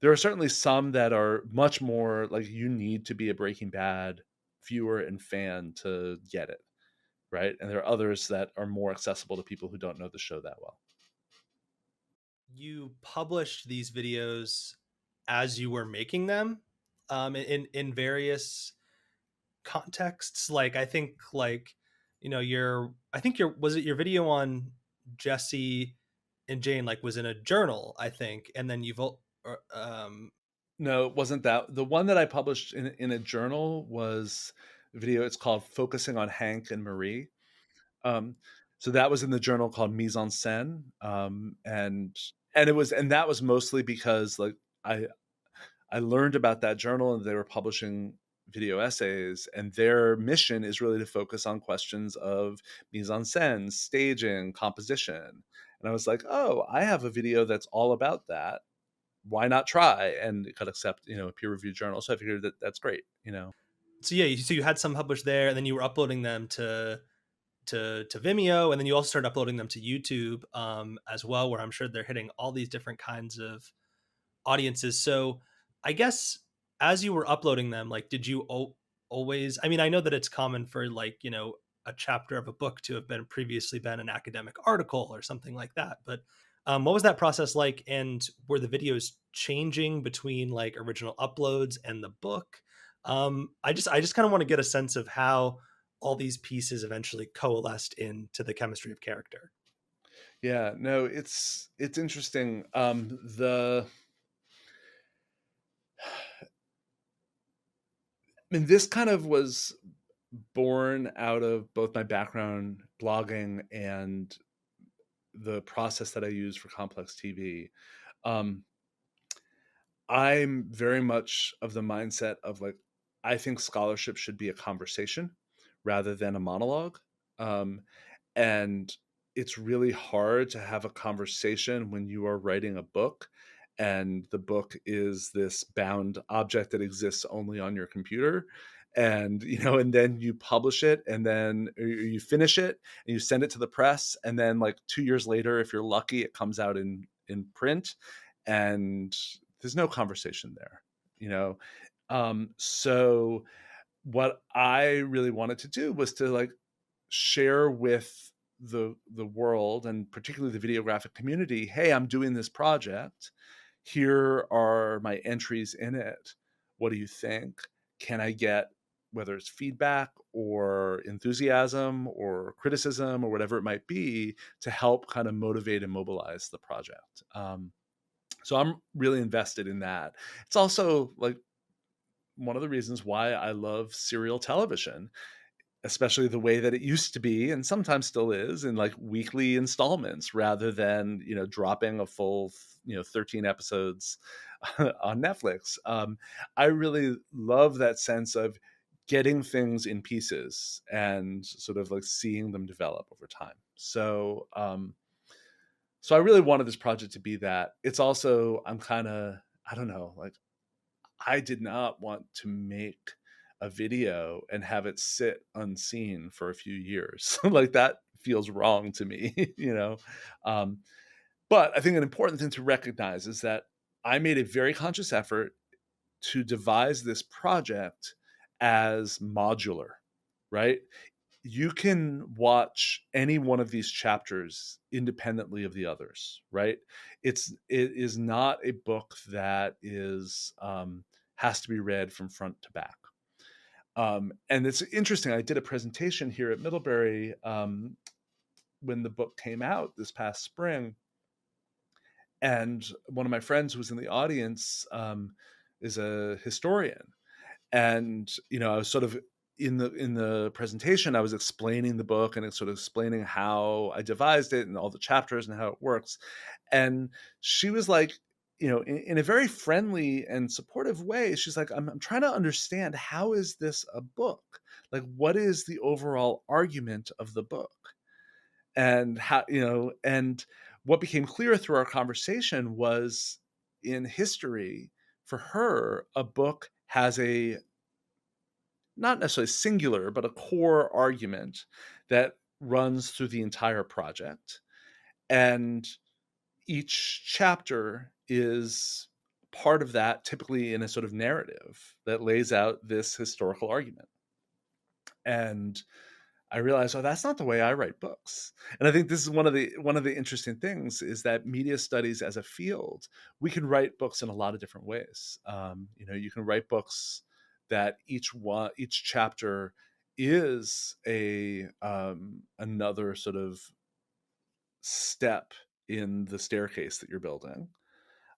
there are certainly some that are much more like, you need to be a Breaking Bad viewer and fan to get it, right? And there are others that are more accessible to people who don't know the show that well. You published these videos as you were making them, in various contexts. Like, I think, like, your I think your was it your video on Jesse and Jane, like, was in a journal, I think, and then No, it wasn't that. The one that I published in a journal was a video. It's called "Focusing on Hank and Marie." Um, so that was in the journal called Mise en Scène, and that was mostly because, like, I learned about that journal, and they were publishing video essays, and their mission is really to focus on questions of mise en scène, staging, composition. And I was like, oh, I have a video that's all about that. Why not try? And it could accept, a peer reviewed journal. So I figured that that's great. so yeah, so you had some published there, and then you were uploading them to Vimeo, and then you also started uploading them to YouTube, as well, where I'm sure they're hitting all these different kinds of audiences. So I guess, as you were uploading them, like, did you always, I mean, I know that it's common for, like, a chapter of a book to have been previously been an academic article or something like that, but what was that process like? And were the videos changing between, like, original uploads and the book? I just kind of want to get a sense of how all these pieces eventually coalesced into the chemistry of character. Yeah, no, it's interesting. The I mean, this kind of was born out of both my background blogging and the process that I use for complex TV. Um, I'm very much of the mindset of like, I think scholarship should be a conversation rather than a monologue. Um, and it's really hard to have a conversation when you are writing a book and the book is this bound object that exists only on your computer. And and then you publish it, and then you finish it and you send it to the press, and then like 2 years later, if you're lucky, it comes out in print, and there's no conversation there you know so what I really wanted to do was to like share with the world, and particularly the videographic community, hey, I'm doing this project, here are my entries in it, what do you think? Can I get, whether it's feedback or enthusiasm or criticism or whatever it might be, to help kind of motivate and mobilize the project. So I'm really invested in that. It's also like one of the reasons why I love serial television, especially the way that it used to be and sometimes still is, in like weekly installments rather than, dropping a full, 13 episodes on Netflix. I really love that sense of getting things in pieces and sort of like seeing them develop over time. So I really wanted this project to be that. It's also, I'm kind of, I don't know, like I did not want to make a video and have it sit unseen for a few years. Like that feels wrong to me, you know? Um, but I think an important thing to recognize is that I made a very conscious effort to devise this project as modular, right? You can watch any one of these chapters independently of the others, right? It is not a book that is has to be read from front to back. And it's interesting. I did a presentation here at Middlebury when the book came out this past spring, and one of my friends who was in the audience is a historian, and I was sort of in the presentation, I was explaining the book and sort of explaining how I devised it and all the chapters and how it works. And she was like, in a very friendly and supportive way, she's like, I'm trying to understand, how is this a book? Like, what is the overall argument of the book? And how, and what became clear through our conversation was, in history, for her, a book has a, not necessarily singular, but a core argument that runs through the entire project. And each chapter is part of that, typically in a sort of narrative that lays out this historical argument. And I realized, oh, that's not the way I write books. And I think this is one of the interesting things, is that media studies as a field, we can write books in a lot of different ways. You can write books that each chapter is a another sort of step in the staircase that you're building,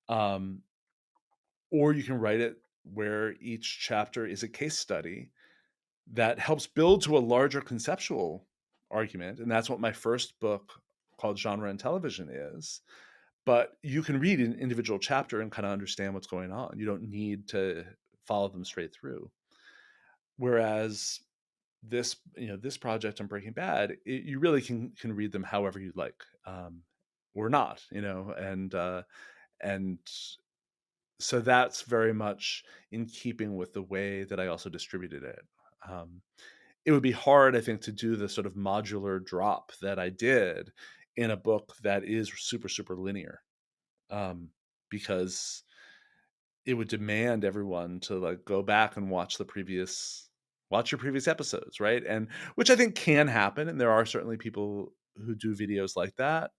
um, or you can write it where each chapter is a case study that helps build to a larger conceptual argument. And that's what my first book, called Genre and Television, is. But you can read an individual chapter and kind of understand what's going on. You don't need to follow them straight through. Whereas this project on Breaking Bad, you really can read them however you like, or not, and so that's very much in keeping with the way that I also distributed it. Um, it would be hard, I think, to do the sort of modular drop that I did in a book that is super, super linear, because it would demand everyone to like go back and watch your previous episodes, right? And which I think can happen, and there are certainly people who do videos like that,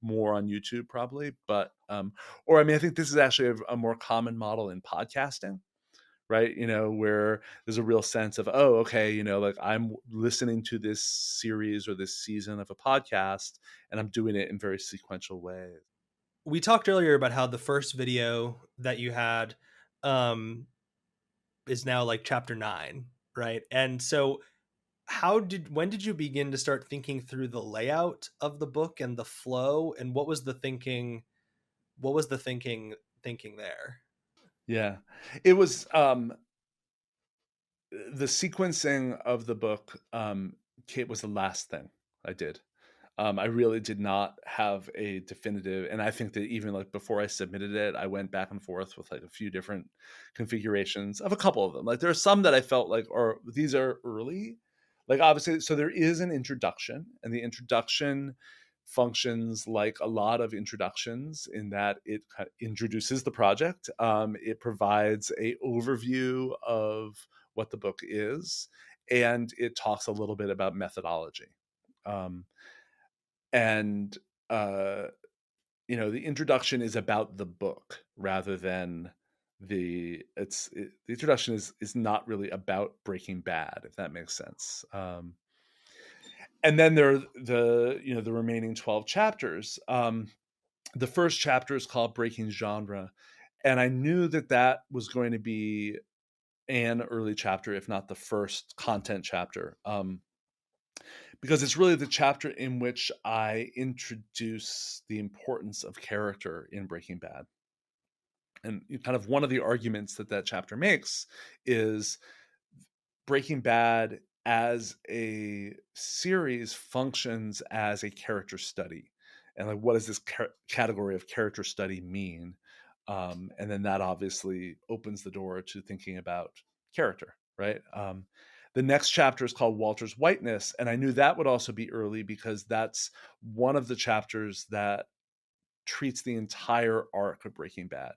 more on YouTube probably, but or I mean, I think this is actually a more common model in podcasting, right? Where there's a real sense of, oh, okay, like I'm listening to this series or this season of a podcast, and I'm doing it in very sequential ways. We talked earlier about how the first video that you had um, is now like chapter 9, right? And so when did you begin to start thinking through the layout of the book and the flow, and what was the thinking there? Yeah. It was the sequencing of the book, Kate, was the last thing I did. I really did not have a definitive, and I think that even like before I submitted it, I went back and forth with like a few different configurations of a couple of them. Like there are some that I felt like, or these are early, like obviously. So there is an introduction, and the introduction functions like a lot of introductions in that it kind of introduces the project. It provides a overview of what the book is, and it talks a little bit about methodology. Um, and uh the introduction is about the book rather than the introduction is not really about Breaking Bad, if that makes sense. And then there are the remaining 12 chapters. The first chapter is called Breaking Genre, and I knew that that was going to be an early chapter, if not the first content chapter. Because it's really the chapter in which I introduce the importance of character in Breaking Bad. And kind of one of the arguments that that chapter makes is Breaking Bad as a series functions as a character study. And like, what does this category of character study mean? And then that obviously opens the door to thinking about character, right? The next chapter is called Walter's Whiteness, and I knew that would also be early because that's one of the chapters that treats the entire arc of Breaking Bad.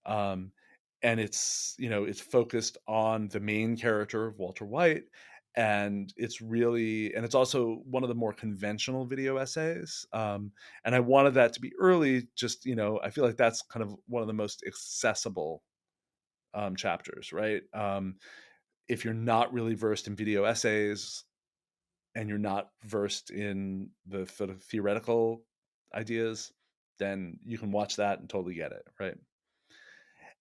Um, and it's focused on the main character of Walter White, and it's also one of the more conventional video essays. And I wanted that to be early. Just I feel like that's kind of one of the most accessible chapters, right? If you're not really versed in video essays and you're not versed in the sort of theoretical ideas, then you can watch that and totally get it, right?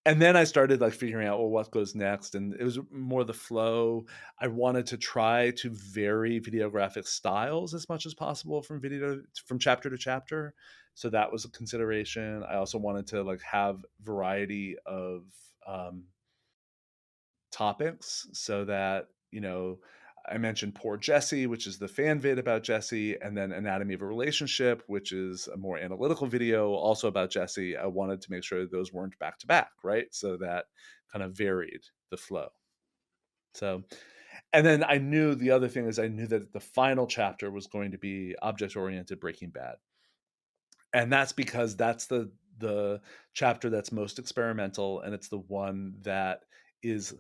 And then I started like figuring out, well, what goes next, and it was more the flow. I wanted to try to vary videographic styles as much as possible from chapter to chapter, so that was a consideration. I also wanted to like have variety of um, topics so that I mentioned Poor Jesse, which is the fan vid about Jesse, and then Anatomy of a Relationship, which is a more analytical video also about Jesse. I wanted to make sure that those weren't back to back, right? So that kind of varied the flow. So, and then I knew the other thing is I knew that the final chapter was going to be object oriented Breaking Bad. And that's because that's the chapter that's most experimental, and it's the one that is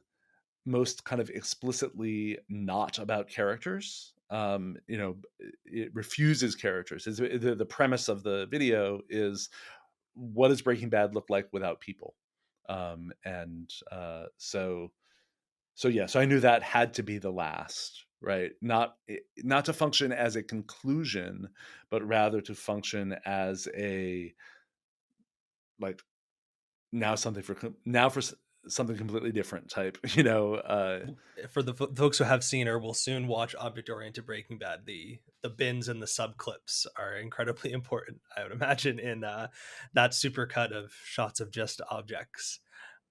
most kind of explicitly not about characters. It refuses characters. The premise of the video is, what does Breaking Bad look like without people? And so yeah, so I knew that had to be the last, right? Not to function as a conclusion, but rather to function as a, like, now for something completely different type, For the folks who have seen or will soon watch object oriented Breaking Bad, the bins and the sub clips are incredibly important, I would imagine, in that supercut of shots of just objects.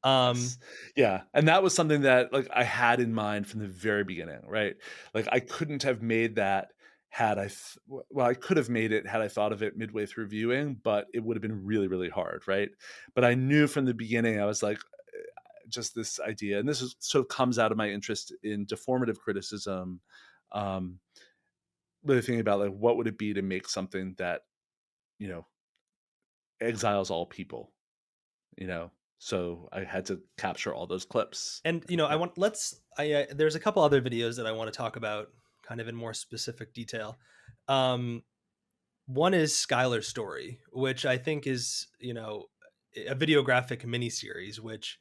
Yes. um Yeah, and that was something that, like, I had in mind from the very beginning, right? Like, I couldn't have made that had I could have made it had I thought of it midway through viewing, but it would have been really, really hard, right? But I knew from the beginning, I was like, just this idea, and this is sort of comes out of my interest in deformative criticism, um, really thinking about, like, what would it be to make something that, you know, exiles all people, you know? So I had to capture all those clips. and I Yeah. want let's I there's a couple other videos that I want to talk about kind of in more specific detail. One is Skylar's story, which I think is a videographic miniseries, which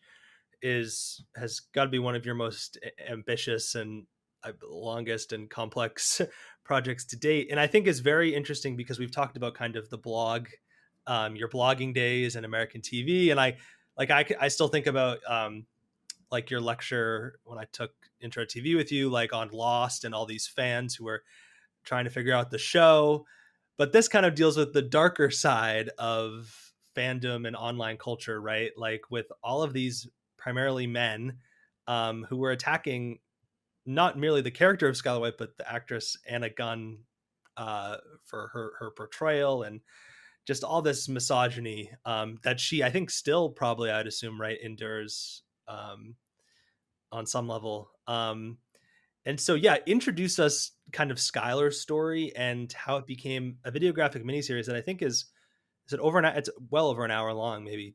has got to be one of your most ambitious and longest and complex projects to date, and I think is very interesting because we've talked about kind of the blog, your blogging days and American TV, and I still think about like your lecture when I took intro TV with you, like on Lost and all these fans who were trying to figure out the show. But this kind of deals with the darker side of fandom and online culture, right? Like with all of these primarily men who were attacking not merely the character of Skylar White, but the actress Anna Gunn for her portrayal, and just all this misogyny that she, I think, still probably, I'd assume, right, endures on some level. And so, yeah, introduce us kind of Skylar's story and how it became a videographic miniseries that I think is it over an, it's well over an hour long, maybe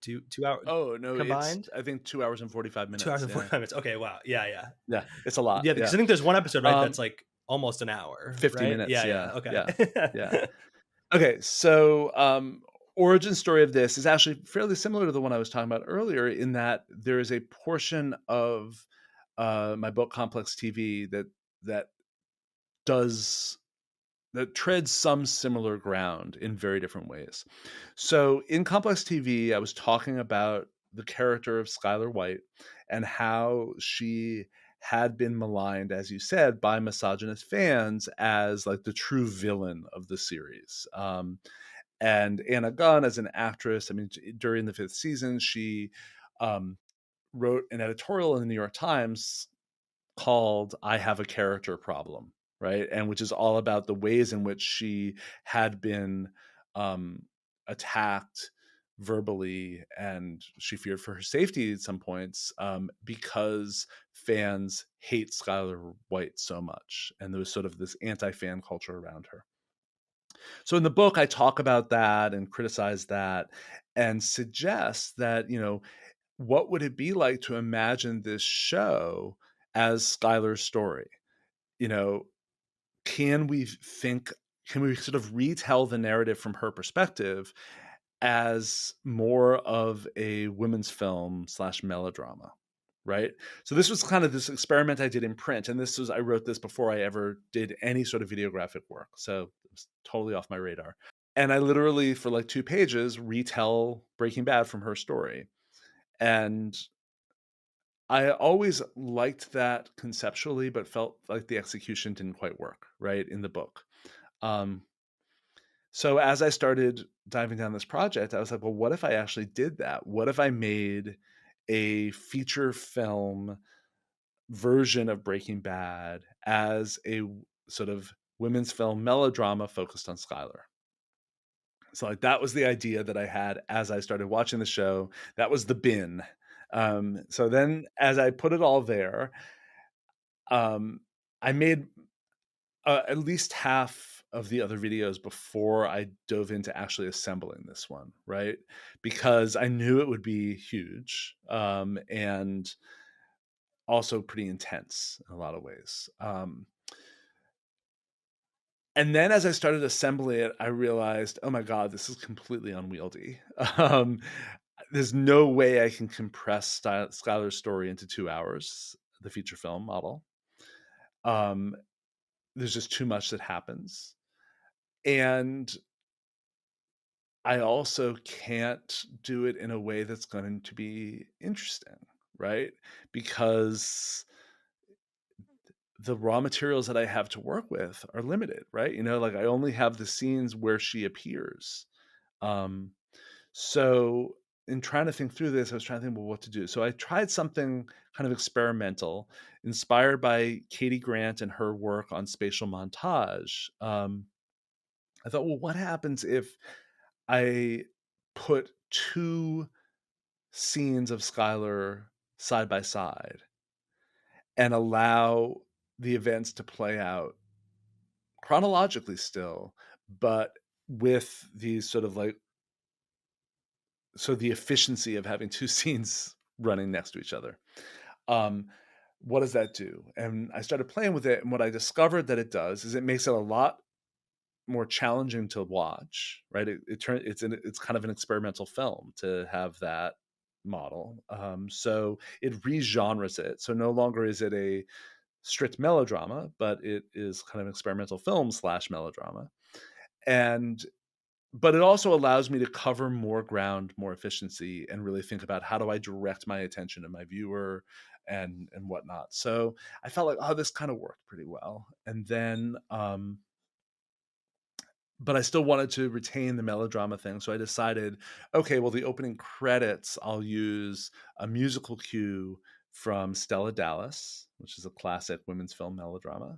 two hours Oh no, it's combined. I think 2 hours and 45 2 hours minutes. and Yeah, 45 minutes. Okay, wow. Yeah, yeah. yeah, it's a lot. Yeah, Yeah, because I think there's one episode, right, um, that's like almost an hour, 50 right? minutes. Yeah, yeah. Yeah, yeah, yeah. Okay. Okay, so origin story of this is actually fairly similar to the one I was talking about earlier, in that there is a portion of my book Complex TV that does that treads some similar ground in very different ways. So in Complex TV, I was talking about the character of Skylar White and how she had been maligned, as you said, by misogynist fans as like the true villain of the series. And Anna Gunn, as an actress, I mean, during the 5th season, she um, wrote an editorial in the New York Times called "I Have a Character Problem," right? And which is all about the ways in which she had been um, attacked verbally, and she feared for her safety at some points because fans hate Skylar White so much, and there was sort of this anti-fan culture around her. So in the book, I talk about that and criticize that, and suggest that, what would it be like to imagine this show as Skylar's story? You know, can we think, can we sort of retell the narrative from her perspective as more of a women's film slash melodrama? Right. So this was kind of this experiment I did in print. And I wrote this before I ever did any sort of videographic work. So it was totally off my radar. And I literally, for like 2 pages, retell Breaking Bad from her story. And I always liked that conceptually, but felt like the execution didn't quite work, right, in the book. Um, so as I started diving down this project, I was like, well, what if I actually did that? What if I made a feature film version of Breaking Bad as a sort of women's film melodrama focused on Skylar? So like that was the idea that I had as I started watching the show. That was the bin. So then as I put it all there, um, I made at least half of the other videos before I dove into actually assembling this one, right? Because I knew it would be huge, and also pretty intense in a lot of ways. And then as I started assembling it, I realized, oh my God, this is completely unwieldy. Um, there's no way I can compress Skylar's story into 2 hours, the feature film model. Um, there's just too much that happens. And I also can't do it in a way that's going to be interesting, right? Because the raw materials that I have to work with are limited, right? Like I only have the scenes where she appears. Um, so in trying to think through this, I was trying to think, well, what to do. So I tried something kind of experimental, inspired by Katie Grant and her work on spatial montage. I thought, well, what happens if I put 2 scenes of Skylar side by side and allow the events to play out chronologically still, but with these sort of like, so the efficiency of having 2 scenes running next to each other. Um, what does that do? And I started playing with it, and what I discovered that it does is it makes it a lot more challenging to watch, right? It's kind of an experimental film to have that model. So it re-genres it. So no longer is it a strict melodrama, but it is kind of experimental film slash melodrama. And but it also allows me to cover more ground, more efficiency, and really think about how do I direct my attention to my viewer and whatnot. So I felt like, oh, this kind of worked pretty well. And then but I still wanted to retain the melodrama thing. So I decided, okay, well, the opening credits, I'll use a musical cue from Stella Dallas, which is a classic women's film melodrama.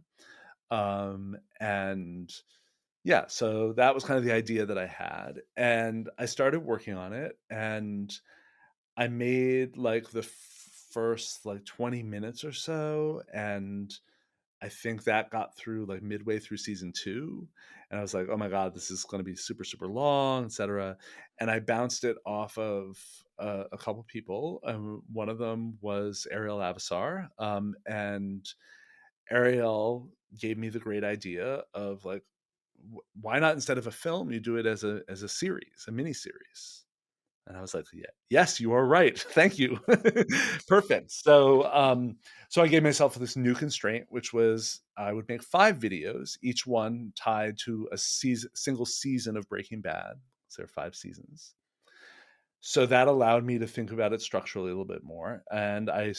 And yeah, so that was kind of the idea that I had. And I started working on it, and I made like the first like 20 minutes or so. And I think that got through like midway through season 2, and I was like, "Oh my god, this is gonna be super, super long, etcetera." And I bounced it off of, a couple people. One of them was Ariel Avasar, and Ariel gave me the great idea of like, why not instead of a film, you do it as a series, a mini series? And I was like, "Yeah, yes, you are right. Thank you. Perfect." So I gave myself this new constraint, which was I would make 5 videos, each one tied to a single season of Breaking Bad. So there are 5 seasons. So that allowed me to think about it structurally a little bit more. And I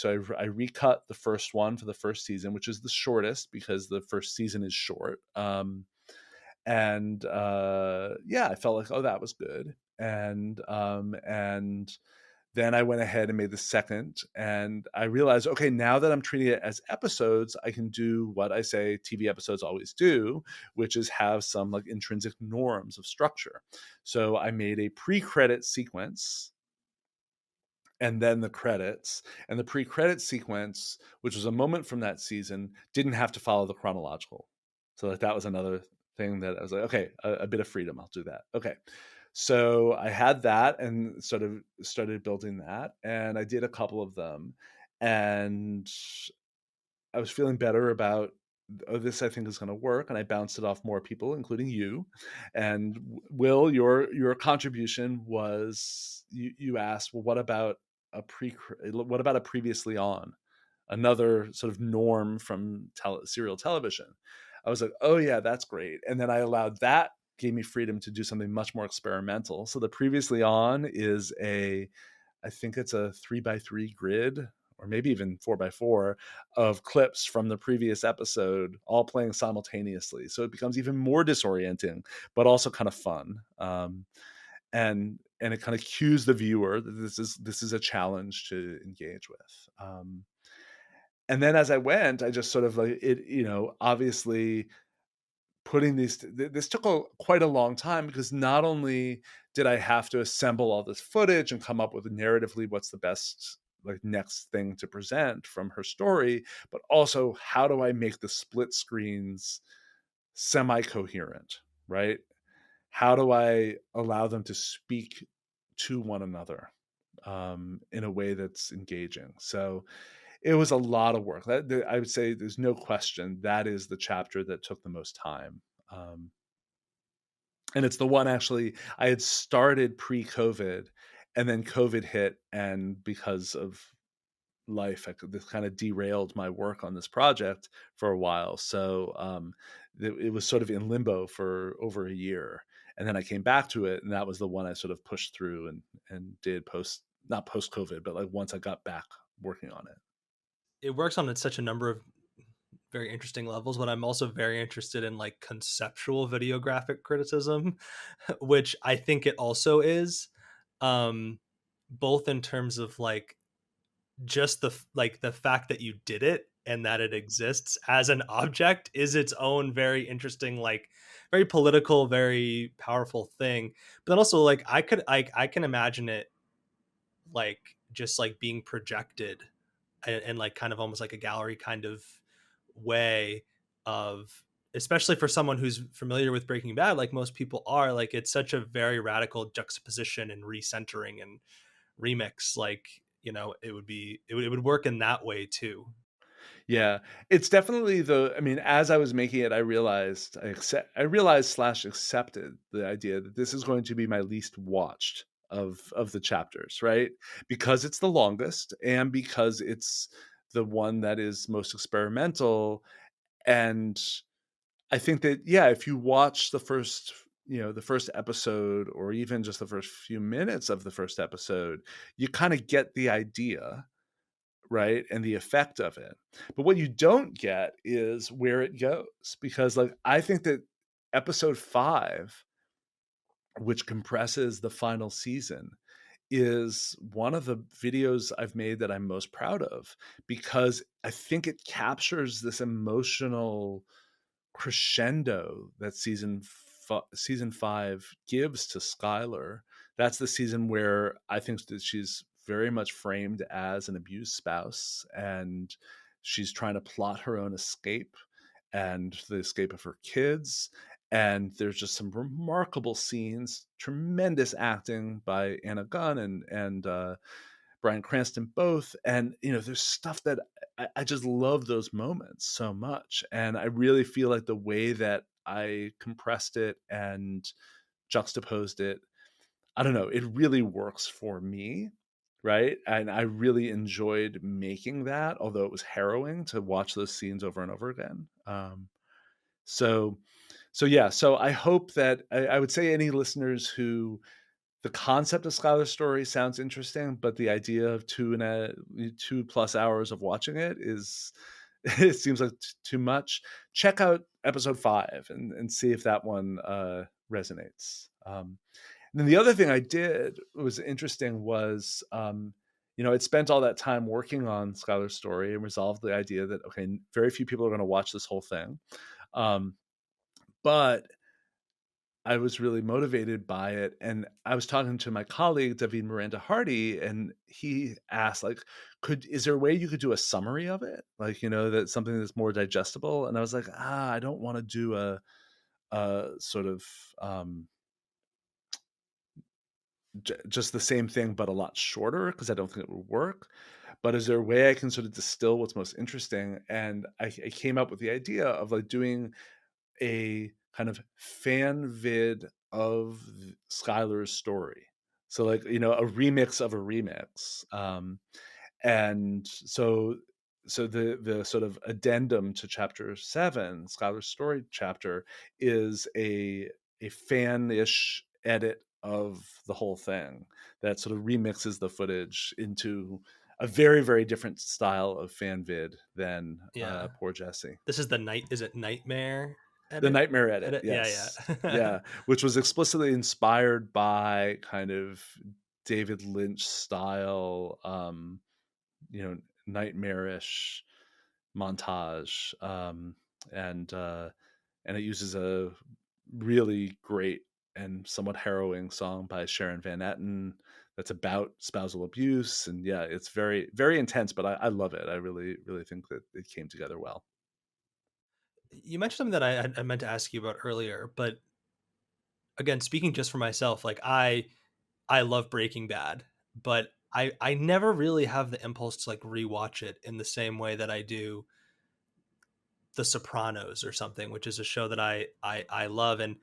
recut the first one for the first season, which is the shortest because the first season is short. Yeah, I felt like, oh, that was good. And then I went ahead and made the second, and I realized, okay, now that I'm treating it as episodes, I can do what I say TV episodes always do, which is have some like intrinsic norms of structure. So I made a pre-credit sequence and then the credits. And the pre-credit sequence, which was a moment from that season, didn't have to follow the chronological. So like that was another thing that I was like, okay, a bit of freedom, I'll do that. Okay. So I had that and sort of started building that, and I did a couple of them, and I was feeling better about, oh, this I think is going to work, and I bounced it off more people, including you. And Will, your contribution was you asked, well, what about a previously on, another sort of norm from serial television? I was like, oh yeah, that's great. And then I allowed that, gave me freedom to do something much more experimental. So the previously on is I think it's a 3x3 grid, or maybe even 4x4 of clips from the previous episode, all playing simultaneously. So it becomes even more disorienting, but also kind of fun. And it kind of cues the viewer that this is a challenge to engage with. And then as I went, I just sort of like it, obviously putting this took quite a long time, because not only did I have to assemble all this footage and come up with narratively what's the best like next thing to present from her story, but also how do I make the split screens semi-coherent, right? How do I allow them to speak to one another in a way that's engaging? So it was a lot of work. I would say there's no question that is the chapter that took the most time. Um, and it's the one actually I had started pre-COVID, and then COVID hit, and because of life, this kind of derailed my work on this project for a while. So it was sort of in limbo for over a year, and then I came back to it, and that was the one I sort of pushed through and did not post COVID, but like once I got back working on it. It works on such a number of very interesting levels, but I'm also very interested in like conceptual videographic criticism, which I think it also is, um, both in terms of like just the fact that you did it and that it exists as an object is its own very interesting, like very political, very powerful thing. But then also like I can imagine it like just like being projected and like kind of almost like a gallery kind of way of, especially for someone who's familiar with Breaking Bad like most people are, like it's such a very radical juxtaposition and recentering and remix. Like, it would work in that way too. Yeah, it's definitely I mean, as I was making it, I realized slash accepted the idea that this is going to be my least watched of the chapters, right? Because it's the longest and because it's the one that is most experimental. And I think that, yeah, if you watch the first, the first episode or even just the first few minutes of the first episode, you kind of get the idea, right? And the effect of it. But what you don't get is where it goes, because like I think that episode 5, which compresses the final season, is one of the videos I've made that I'm most proud of, because I think it captures this emotional crescendo that season 5 gives to Skylar. That's the season where I think that she's very much framed as an abused spouse, and she's trying to plot her own escape and the escape of her kids. And there's just some remarkable scenes, tremendous acting by Anna Gunn and Bryan Cranston both. And there's stuff that I just love those moments so much. And I really feel like the way that I compressed it and juxtaposed it, I don't know, it really works for me. Right. And I really enjoyed making that, although it was harrowing to watch those scenes over and over again. So, so yeah, so I hope that I would say any listeners who the concept of Skylar's story sounds interesting, but the idea of 2+ hours of watching it is it seems like too much. Check out episode 5 and see if that one resonates. And then the other thing I did was interesting was, I'd spent all that time working on Skylar's story and resolved the idea that, okay, very few people are going to watch this whole thing. Um, but I was really motivated by it, and I was talking to my colleague, David Miranda Hardy, and he asked, like, is there a way you could do a summary of it? Like, that's something that's more digestible? And I was like, I don't wanna do a sort of, just the same thing, but a lot shorter, because I don't think it would work. But is there a way I can sort of distill what's most interesting? And I came up with the idea of, like, doing a kind of fan vid of Skylar's story. So like, a remix of a remix. And so the sort of addendum to chapter 7, Skylar's story chapter, is a fan-ish edit of the whole thing that sort of remixes the footage into a very, very different style of fan vid than Yeah. Poor Jesse. This is is it Nightmare The edit? Nightmare Edit, Edit? Yeah, yes. yeah. Yeah, which was explicitly inspired by kind of David Lynch style, you know, nightmarish montage, and it uses a really great and somewhat harrowing song by Sharon Van Etten that's about spousal abuse. And yeah, it's very, very intense, but I love it. I really, really think that it came together well. You mentioned something that I meant to ask you about earlier, but again, speaking just for myself, like I love Breaking Bad, but I never really have the impulse to like rewatch it in the same way that I do The Sopranos or something, which is a show that I love. And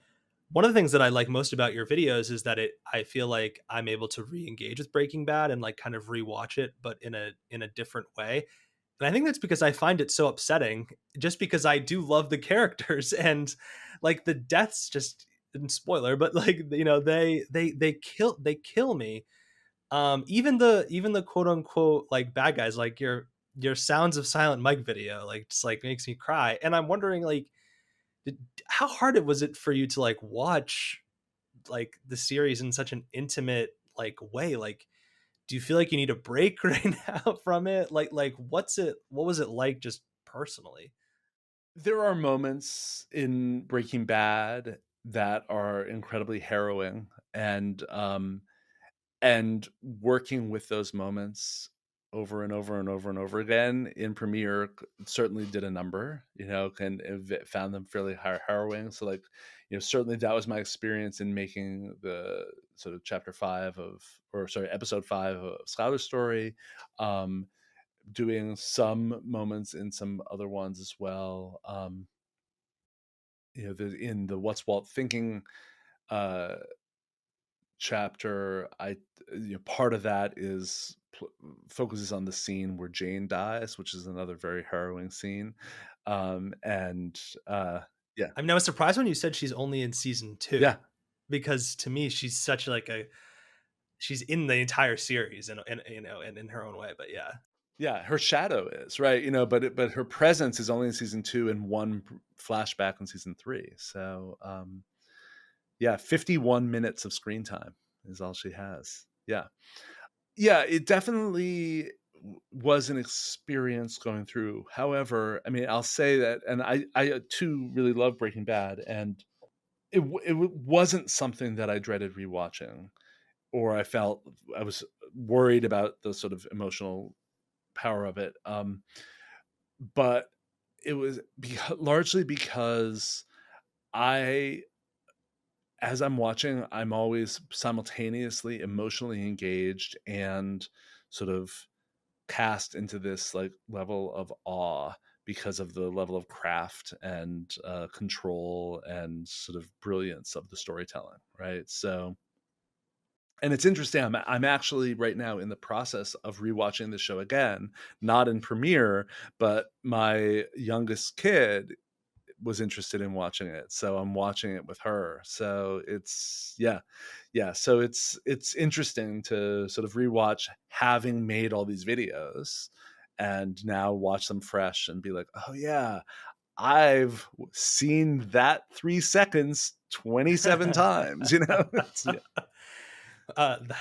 one of the things that I like most about your videos is that I feel like I'm able to re-engage with Breaking Bad and like kind of rewatch it, but in a different way. And I think that's because I find it so upsetting, just because I do love the characters and like the deaths just and spoiler, but like they kill me. Even the quote unquote like bad guys, like your Sounds of Silent Mike video, like just like makes me cry. And I'm wondering like how hard it was it for you to like watch like the series in such an intimate like way? Like do you feel like you need a break right now from it? What was it like just personally? There are moments in Breaking Bad that are incredibly harrowing, and working with those moments over and over and over and over again in Premiere certainly did a number. Found them fairly harrowing. So like, certainly that was my experience in making the sort of episode 5 of Scholar's Story. Um, Doing some moments in some other ones as well. In the What's Walt Thinking uh chapter, part of that is focuses on the scene where Jane dies, which is another very harrowing scene. And yeah, I'm now surprised when you said she's only in season 2, yeah, because to me she's such like a she's in the entire series and and in her own way, but yeah. yeah. Her shadow is right, but her presence is only in season 2 and one flashback in season 3. So yeah, 51 minutes of screen time is all she has. Yeah. Yeah, it definitely was an experience going through. However, I mean, I'll say that, and I too really love Breaking Bad, and wasn't something that I dreaded rewatching, or I felt I was worried about the sort of emotional power of it. But it was largely because I, as I'm watching, I'm always simultaneously emotionally engaged and sort of cast into this like level of awe because of the level of craft and control and sort of brilliance of the storytelling, right? So, and it's interesting. I'm actually right now in the process of rewatching the show again, not in premiere, but my youngest kid was interested in watching it, so I'm watching it with her. So it's yeah. So it's interesting to sort of rewatch having made all these videos and now watch them fresh and be like, oh yeah, I've seen that 3 seconds 27 times. Yeah, Th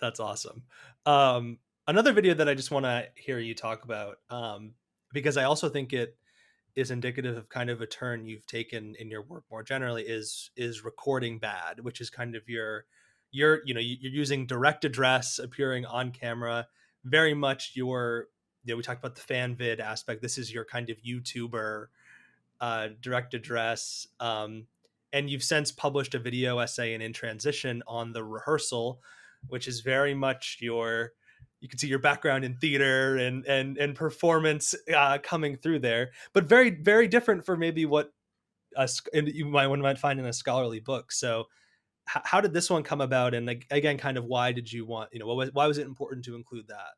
that's awesome. Another video that I just wanna hear you talk about, because I also think it is indicative of kind of a turn you've taken in your work more generally, is recording bad, which is kind of you're using direct address, appearing on camera, very much we talked about the fan vid aspect. This is your kind of YouTuber direct address. And you've since published a video essay and in transition on the rehearsal, which is very much you can see your background in theater and performance coming through there, but very very different for maybe what you might find in a scholarly book. So how did this one come about, and like, again, kind of why did you want, why was it important to include that?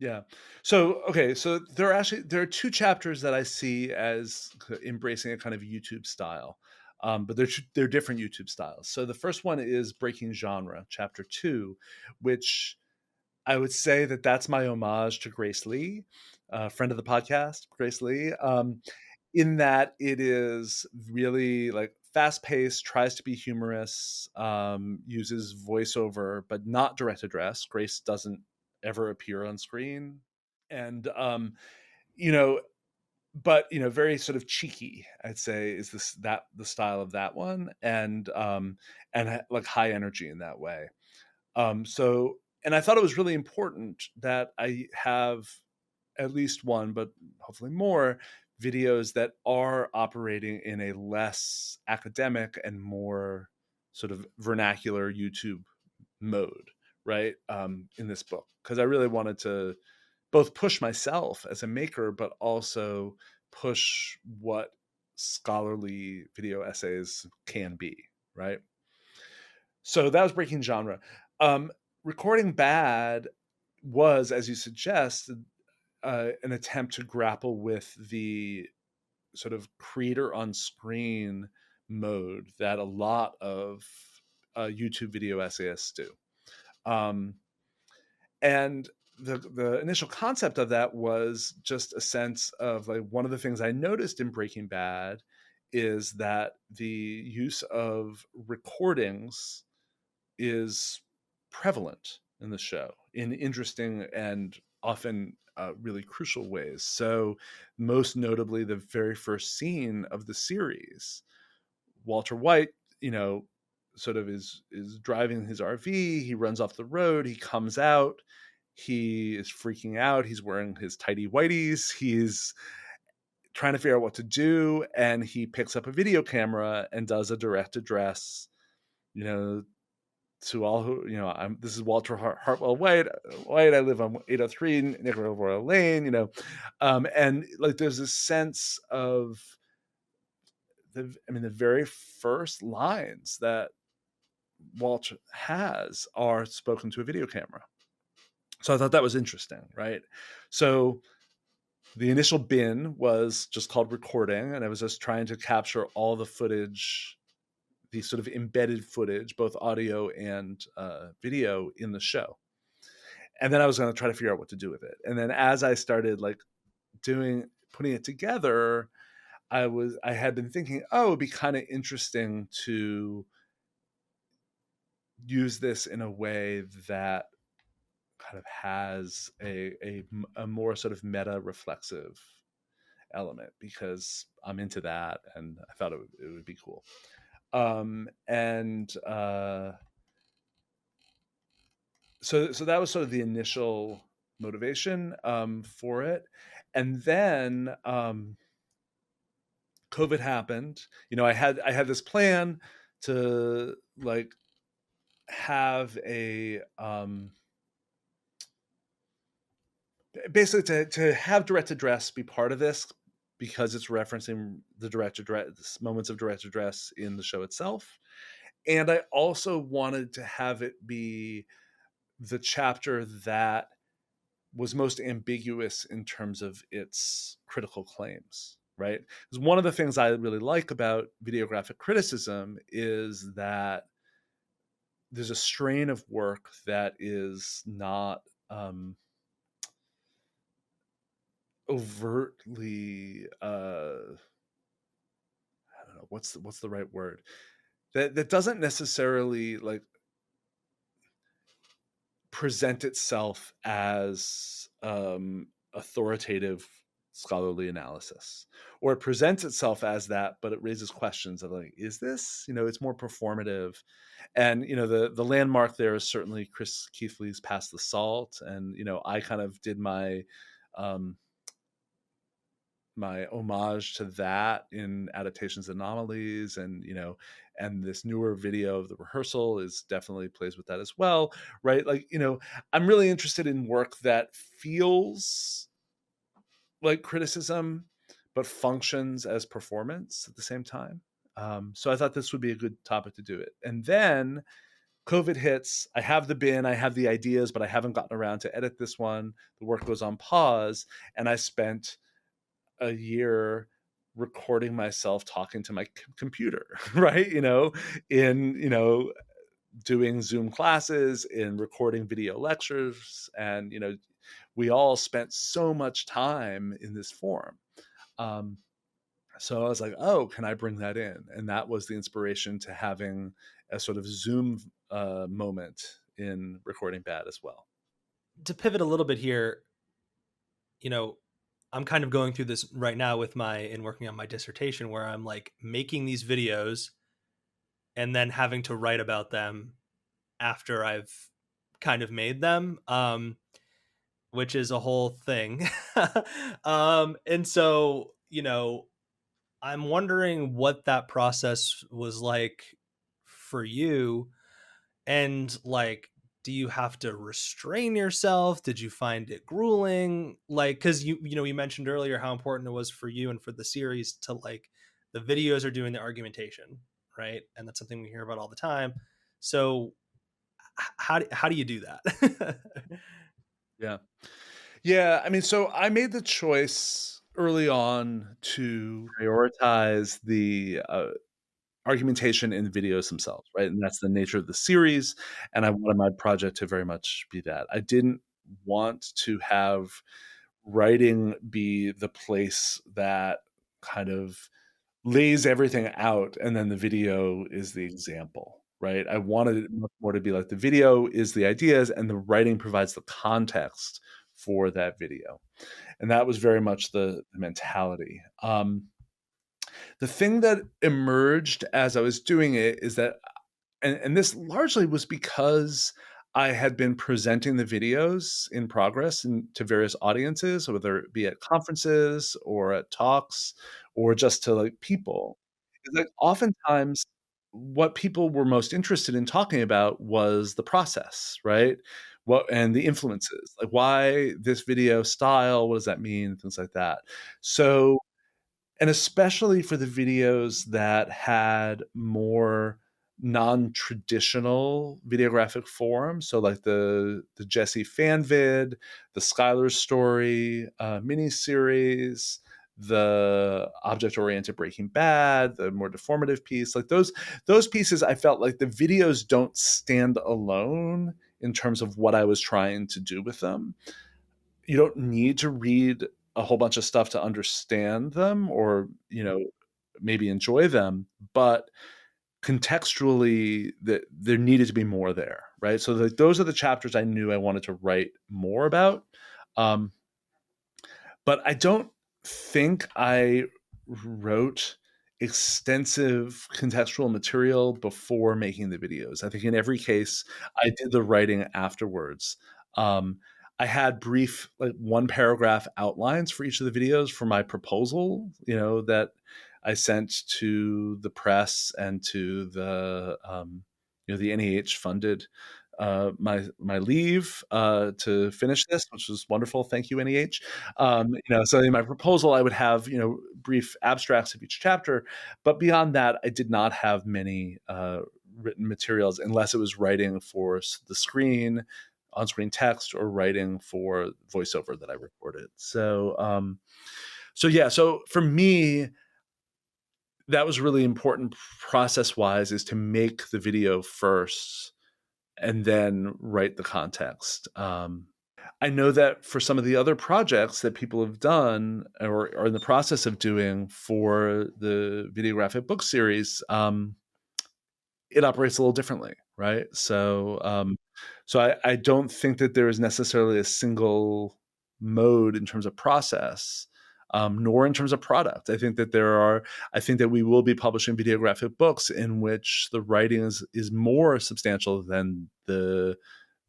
yeah. So okay, so there are two chapters that I see as embracing a kind of YouTube style. But they're different YouTube styles. So the first one is breaking genre, chapter 2, which I would say that that's my homage to Grace Lee, friend of the podcast, Grace Lee, in that it is really like fast paced, tries to be humorous, uses voiceover, but not direct address. Grace doesn't ever appear on screen. And, you know, but very sort of cheeky, I'd say, is that the style of that one, and like high energy in that way. So, and I thought it was really important that I have at least one, but hopefully more videos that are operating in a less academic and more sort of vernacular YouTube mode, right? In this book, because I really wanted to both push myself as a maker, but also push what scholarly video essays can be, right? So that was breaking genre. Um, Recording bad was, as you suggest, an attempt to grapple with the sort of creator on screen mode that a lot of YouTube video essayists do. Um, and the initial concept of that was just a sense of like, one of the things I noticed in Breaking Bad is that the use of recordings is prevalent in the show in interesting and often really crucial ways. So, most notably, the very first scene of the series, Walter White, you know, sort of is driving his RV. He runs off the road. He comes out. He is freaking out. He's wearing his tidy whities. He's trying to figure out what to do, and he picks up a video camera and does a direct address, you know, to all who, this is Walter Hartwell White. I live on 803 Nicolay Royal Lane. And like there's this sense of the very first lines that Walt has are spoken to a video camera. So I thought that was interesting, right? So the initial bin was just called recording, and I was just trying to capture all the footage, the sort of embedded footage, both audio and video in the show. And then I was going to try to figure out what to do with it. And then as I started like putting it together, I had been thinking, oh, it'd be kind of interesting to use this in a way that kind of has a more sort of meta reflexive element, because I'm into that and I thought it would be cool. And so that was sort of the initial motivation for it. And then COVID happened. I had this plan to like have a basically to have direct address be part of this, because it's referencing the direct address moments of direct address in the show itself. And I also wanted to have it be the chapter that was most ambiguous in terms of its critical claims, right? Because one of the things I really like about videographic criticism is that there's a strain of work that is not overtly I don't know what's the right word, that doesn't necessarily like present itself as authoritative scholarly analysis, or it presents itself as that, but it raises questions of like, is this, it's more performative. And the landmark there is certainly Chris Keithley's Pass the Salt, and I kind of did um my homage to that in Adaptations Anomalies, and this newer video of the rehearsal is definitely plays with that as well, right? Like, I'm really interested in work that feels like criticism but functions as performance at the same time. So I thought this would be a good topic to do it. And then COVID hits. I have the bin, I have the ideas, but I haven't gotten around to edit this one. The work goes on pause, and I spent a year recording myself talking to my computer, right? In, doing Zoom classes, in recording video lectures. And, we all spent so much time in this form. So I was like, oh, can I bring that in? And that was the inspiration to having a sort of Zoom moment in Recording Bad as well. To pivot a little bit here, you know, I'm kind of going through this right now in working on my dissertation, where I'm like making these videos and then having to write about them after I've kind of made them, which is a whole thing. And so, I'm wondering what that process was like for you. And like, do you have to restrain yourself? Did you find it grueling? Like, because you mentioned earlier how important it was for you and for the series to like the videos are doing the argumentation, right? And that's something we hear about all the time. So how do you do that? Yeah. Yeah. I mean, so I made the choice early on to prioritize the argumentation in the videos themselves, right? And that's the nature of the series. And I wanted my project to very much be that. I didn't want to have writing be the place that kind of lays everything out, and then the video is the example, right? I wanted it much more to be like the video is the ideas and the writing provides the context for that video. And that was very much the mentality. The thing that emerged as I was doing it is that, and this largely was because I had been presenting the videos in progress to various audiences, whether it be at conferences or at talks or just to like people. It's like oftentimes what people were most interested in talking about was the process, right? What and the influences, like why this video style, what does that mean, things like that. So, and especially for the videos that had more non-traditional videographic form. So like the Jesse fan vid, the Skylar's story miniseries, the object-oriented Breaking Bad, the more deformative piece, like those pieces, I felt like the videos don't stand alone in terms of what I was trying to do with them. You don't need to read a whole bunch of stuff to understand them, or maybe enjoy them, but contextually that there needed to be more there, right? So those are the chapters I knew I wanted to write more about. um, but I don't think I wrote extensive contextual material before making the videos. I think in every case, I did the writing afterwards. Um, I had brief, like, one paragraph outlines for each of the videos for my proposal, that I sent to the press and to the NEH funded my leave to finish this, which was wonderful. Thank you, NEH. So in my proposal, I would have brief abstracts of each chapter, but beyond that, I did not have many written materials unless it was writing for the screen, on-screen text, or writing for voiceover that I recorded. So for me, that was really important process-wise, is to make the video first and then write the context. I know that for some of the other projects that people have done or are in the process of doing for the Videographic book series, it operates a little differently, right? So I don't think that there is necessarily a single mode in terms of process, nor in terms of product. I think that we will be publishing Videographic books in which the writing is more substantial than the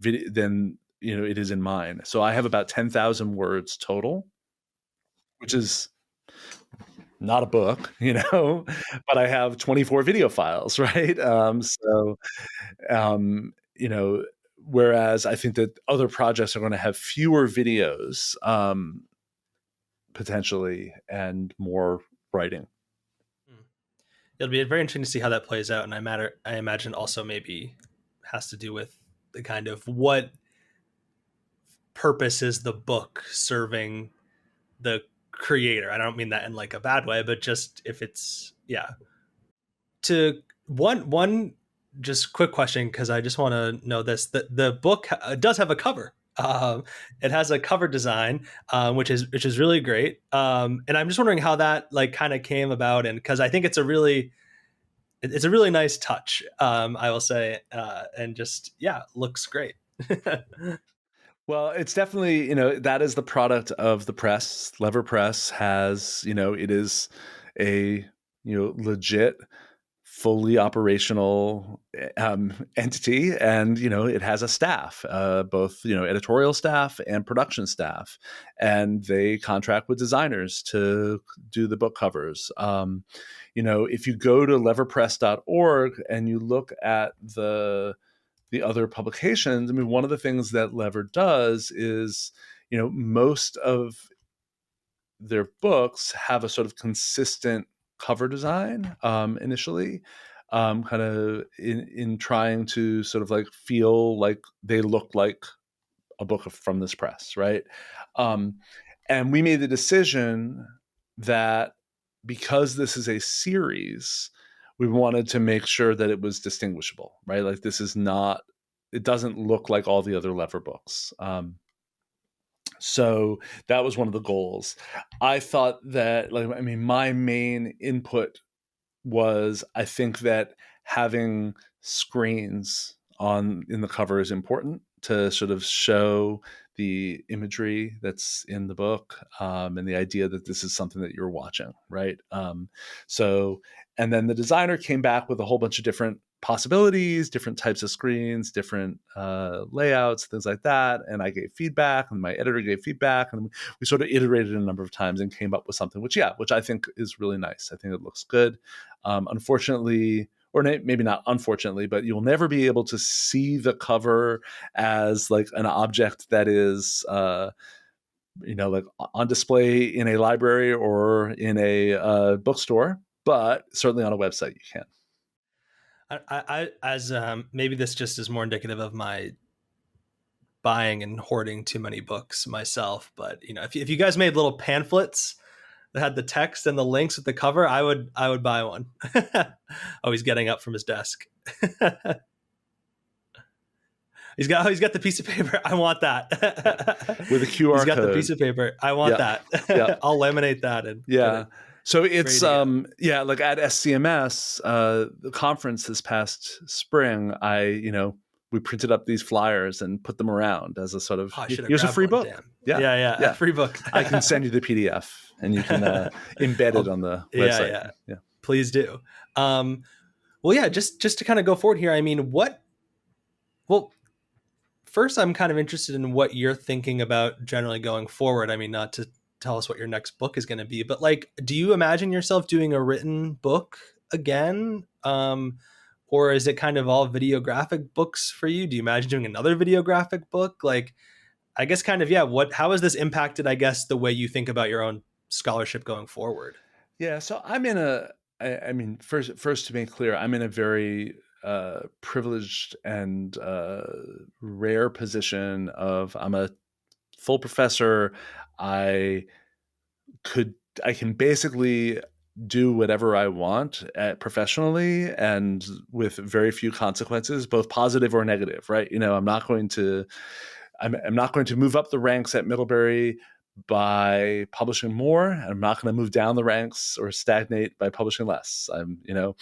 video than it is in mine. So I have about 10,000 words total, which is not a book, but I have 24 video files, right? Um, you know, whereas I think that other projects are going to have fewer videos, potentially, and more writing. It'll be very interesting to see how that plays out, and I imagine also maybe has to do with the kind of what purpose is the book serving the creator. I don't mean that in like a bad way, but just if it's to one just quick question, because I just want to know this: the book does have a cover. It has a cover design, which is really great. And I'm just wondering how that like kind of came about, and because I think it's a really nice touch, I will say, and just looks great. Well, it's definitely, that is the product of the press. Lever Press has, it is a, legit, fully operational entity, and it has a staff, both editorial staff and production staff, and they contract with designers to do the book covers. If you go to leverpress.org and you look at the other publications, I mean, one of the things that Lever does is, most of their books have a sort of consistent cover design, initially, kind of in trying to sort of like feel like they look like a book from this press, right? And we made the decision that because this is a series, we wanted to make sure that it was distinguishable, right? Like, it doesn't look like all the other Lever books. So that was one of the goals. I thought that, my main input was, I think that having screens in the cover is important to sort of show the imagery that's in the book, and the idea that this is something that you're watching, right? And then the designer came back with a whole bunch of different possibilities, different types of screens, different layouts, things like that. And I gave feedback, and my editor gave feedback, and we sort of iterated a number of times and came up with something which I think is really nice. I think it looks good. Unfortunately, or maybe not unfortunately, but you'll never be able to see the cover as like an object that is, like on display in a library or in a bookstore, but certainly on a website you can. As maybe this just is more indicative of my buying and hoarding too many books myself, but if you guys made little pamphlets that had the text and the links with the cover, I would buy one. Oh, he's getting up from his desk. He's got the piece of paper. I want that. With a He's QR got the code. piece of paper. I want Yeah. Yeah. that. I'll laminate that and get Yeah. it So ready it's to go. yeah, like at SCMS, the conference this past spring, we printed up these flyers and put them around as a sort of, Oh, I should have here's a grabbed free one. book. Damn. Yeah. Yeah. Yeah. Free book. I can send you the PDF and you can embed it on the website. Yeah. Yeah. Please do. Well, yeah, just to kind of go forward here. I mean, well, first, I'm kind of interested in what you're thinking about generally going forward. I mean, not to tell us what your next book is going to be, but like, do you imagine yourself doing a written book again? Or is it kind of all videographic books for you? Do you imagine doing another videographic book? Like, I guess kind of, yeah. How has this impacted, I guess, the way you think about your own scholarship going forward? Yeah. So I'm in I mean, first to make clear, I'm in a very privileged and rare position of I'm a full professor. I could I can basically do whatever I want professionally and with very few consequences, both positive or negative, right? I'm not going to move up the ranks at Middlebury by publishing more. I'm not going to move down the ranks or stagnate by publishing less. So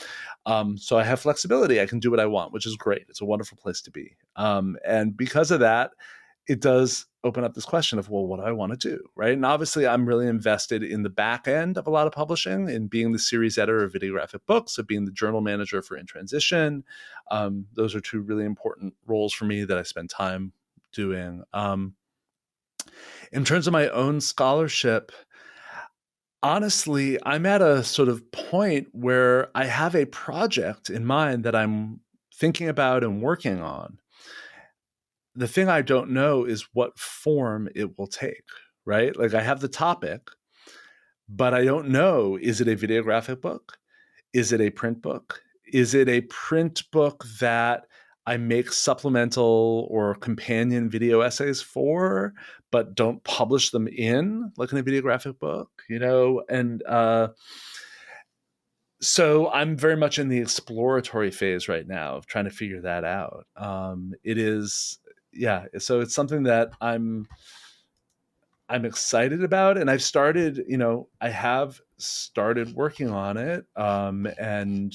I have flexibility. I can do what I want, which is great. It's a wonderful place to be. And because of that, it does open up this question of, well, what do I want to do, right? And obviously, I'm really invested in the back end of a lot of publishing, in being the series editor of Videographic Books, of being the journal manager for In Transition. Those are two really important roles for me that I spend time doing. In terms of my own scholarship, honestly, I'm at a sort of point where I have a project in mind that I'm thinking about and working on. The thing I don't know is what form it will take, right? Like, I have the topic, but I don't know, is it a videographic book? Is it a print book? Is it a print book that I make supplemental or companion video essays for, but don't publish them in, like in a videographic book, And so I'm very much in the exploratory phase right now of trying to figure that out. It is, yeah. So it's something that I'm excited about, and I have started working on it. And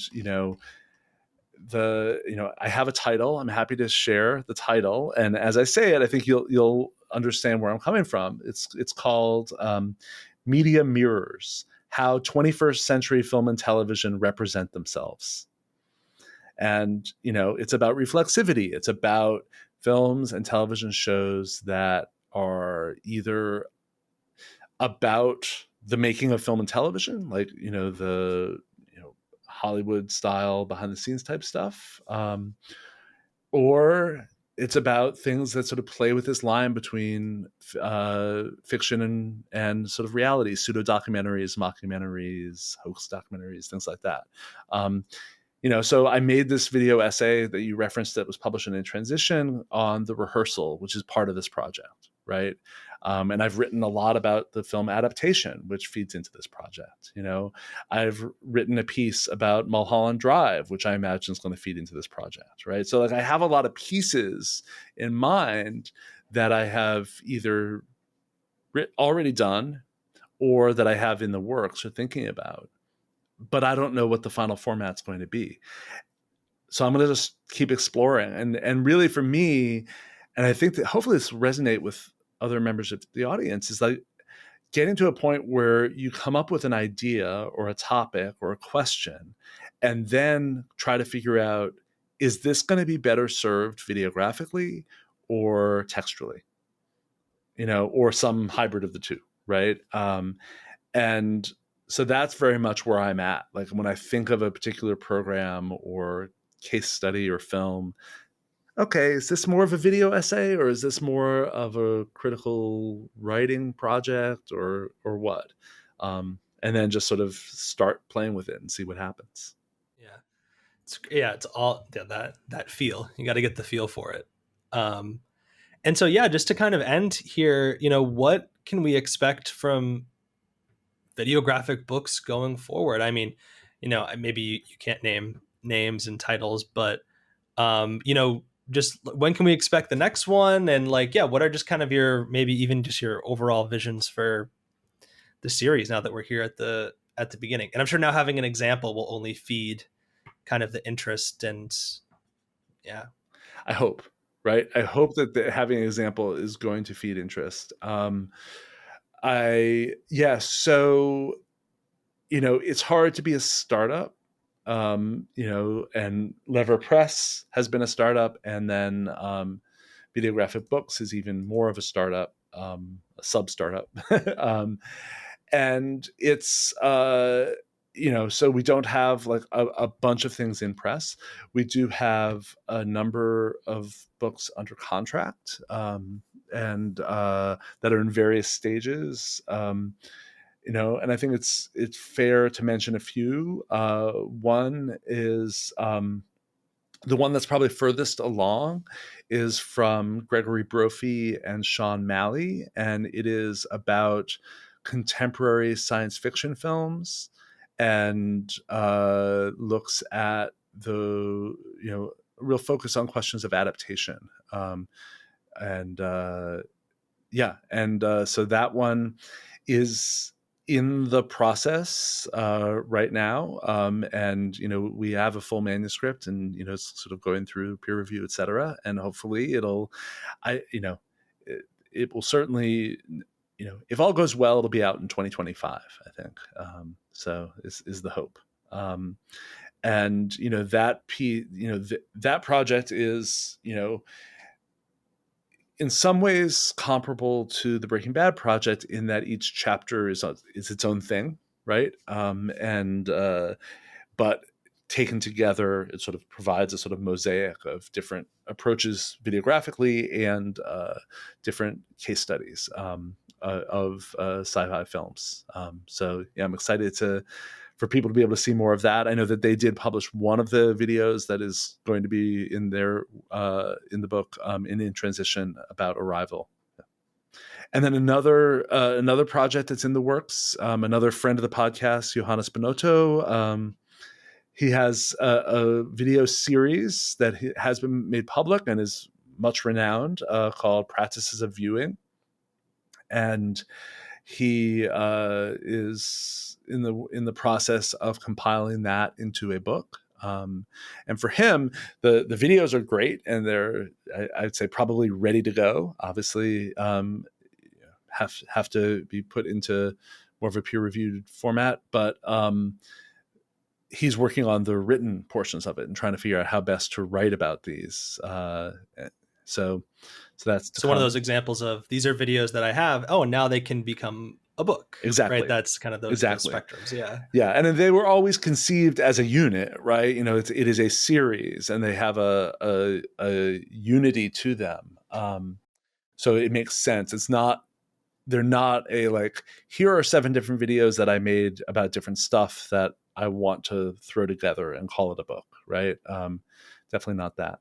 I have a title. I'm happy to share the title, and as I say it, I think you'll understand where I'm coming from. It's called Media Mirrors: How 21st Century Film and Television Represent Themselves. And it's about reflexivity. It's about films and television shows that are either about the making of film and television, like the Hollywood style behind the scenes type stuff, or it's about things that sort of play with this line between fiction and sort of reality, pseudo documentaries, mockumentaries, hoax documentaries, things like that. So I made this video essay that you referenced that was published in Transition on the rehearsal, which is part of this project, right? And I've written a lot about the film adaptation, which feeds into this project. I've written a piece about Mulholland Drive, which I imagine is going to feed into this project, right? So like I have a lot of pieces in mind that I have either already done or that I have in the works or thinking about, but I don't know what the final format's going to be. So I'm going to just keep exploring. And really for me, and I think that hopefully this will resonate with other members of the audience, is like getting to a point where you come up with an idea or a topic or a question, and then try to figure out, is this going to be better served videographically or textually, or some hybrid of the two, right? And so that's very much where I'm at. Like when I think of a particular program or case study or film, okay, is this more of a video essay or is this more of a critical writing project or what? And then just sort of start playing with it and see what happens. Yeah. It's all that feel. You got to get the feel for it. Um, and so, yeah, just to kind of end here, what can we expect from videographic books going forward? I mean, maybe you can't name names and titles, but just when can we expect the next one? And like, yeah, what are just kind of maybe even just your overall visions for the series now that we're here at the beginning? And I'm sure now having an example will only feed kind of the interest and yeah. I hope, right? I hope that having an example is going to feed interest. So it's hard to be a startup, and Lever Press has been a startup, and then Videographic Books is even more of a startup, a sub startup. And it's so we don't have like a bunch of things in press. We do have a number of books under contract, and that are in various stages. And I think it's fair to mention a few. One is the one that's probably furthest along is from Gregory Brophy and Sean Malley, and it is about contemporary science fiction films, and looks at the real focus on questions of adaptation. And so that one is in the process right now, and we have a full manuscript, and it's sort of going through peer review, etc. And hopefully it will certainly, if all goes well, it'll be out in 2025, I think. So is the hope. And that project is in some ways comparable to the Breaking Bad project in that each chapter is its own thing, right? But taken together, it sort of provides a sort of mosaic of different approaches videographically, and different case studies of sci-fi films. So yeah, I'm excited for people to be able to see more of that. I know that they did publish one of the videos that is going to be in their in the book, in transition, about Arrival. And then another project that's in the works. Another friend of the podcast, Johannes Bonotto. He has a video series that has been made public and is much renowned, called Practices of Viewing. And he is in the process of compiling that into a book. And for him, the videos are great, and they're, I'd say, probably ready to go. Obviously, have to be put into more of a peer-reviewed format, but he's working on the written portions of it and trying to figure out how best to write about these. So that's one of those examples of, these are videos that I have. Oh, and now they can become a book. Exactly. Right. That's kind of those spectrums. Yeah. Yeah. And they were always conceived as a unit, right? It is a series, and they have a unity to them. So it makes sense. They're not a like, here are 7 different videos that I made about different stuff that I want to throw together and call it a book, right? Definitely not that.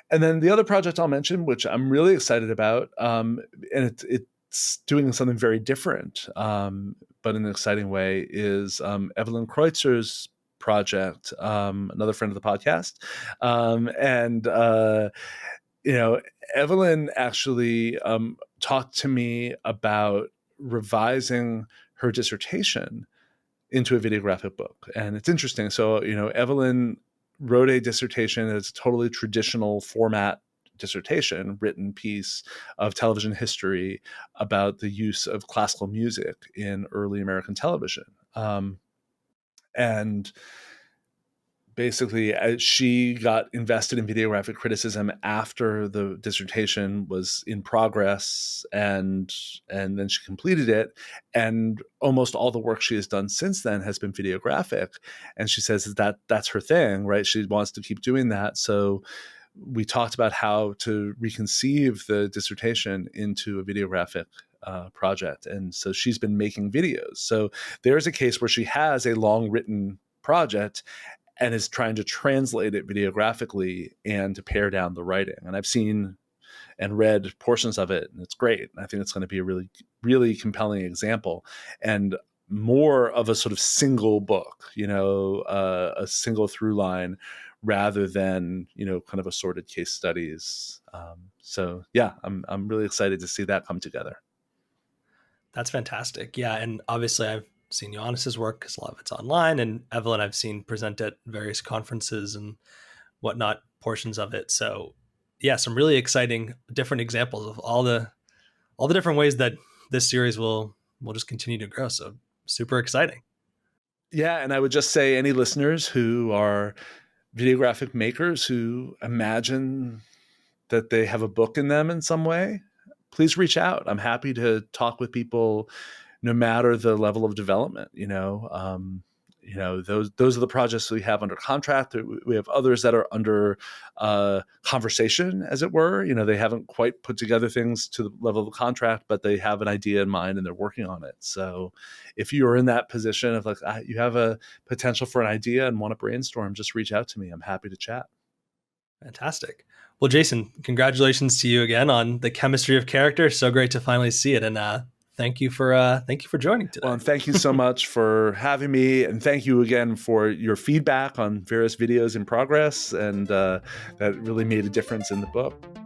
And then the other project I'll mention, which I'm really excited about, and it's doing something very different, but in an exciting way, is Evelyn Kreutzer's project, another friend of the podcast. Evelyn actually talked to me about revising her dissertation into a videographic book. And it's interesting. So, Evelyn wrote a dissertation that's a totally traditional format dissertation, written piece of television history about the use of classical music in early American television. And basically, she got invested in videographic criticism after the dissertation was in progress, and then she completed it. And almost all the work she has done since then has been videographic. And she says that that's her thing, right? She wants to keep doing that. So we talked about how to reconceive the dissertation into a videographic project. And so she's been making videos. So there's a case where she has a long written project, and is trying to translate it videographically and to pare down the writing. And I've seen and read portions of it, and it's great. I think it's going to be a really, really compelling example, and more of a sort of single book, a single through line, rather than kind of assorted case studies. So yeah, I'm really excited to see that come together. That's fantastic. Yeah, and obviously I've seen Ioannis's work because a lot of it's online, and Evelyn I've seen present at various conferences and whatnot, portions of it. So yeah, some really exciting different examples of all the different ways that this series will just continue to grow. So super exciting. Yeah, and I would just say any listeners who are videographic makers who imagine that they have a book in them in some way, please reach out. I'm happy to talk with people no matter the level of development. Those are the projects we have under contract. We have others that are under conversation, as it were. They haven't quite put together things to the level of the contract, but they have an idea in mind and they're working on it. So if you are in that position of you have a potential for an idea and want to brainstorm, just reach out to me. I'm happy to chat. Fantastic. Well, Jason, congratulations to you again on the chemistry of character. So great to finally see it. And thank you for joining today. Well, and thank you so much for having me. And thank you again for your feedback on various videos in progress. And that really made a difference in the book.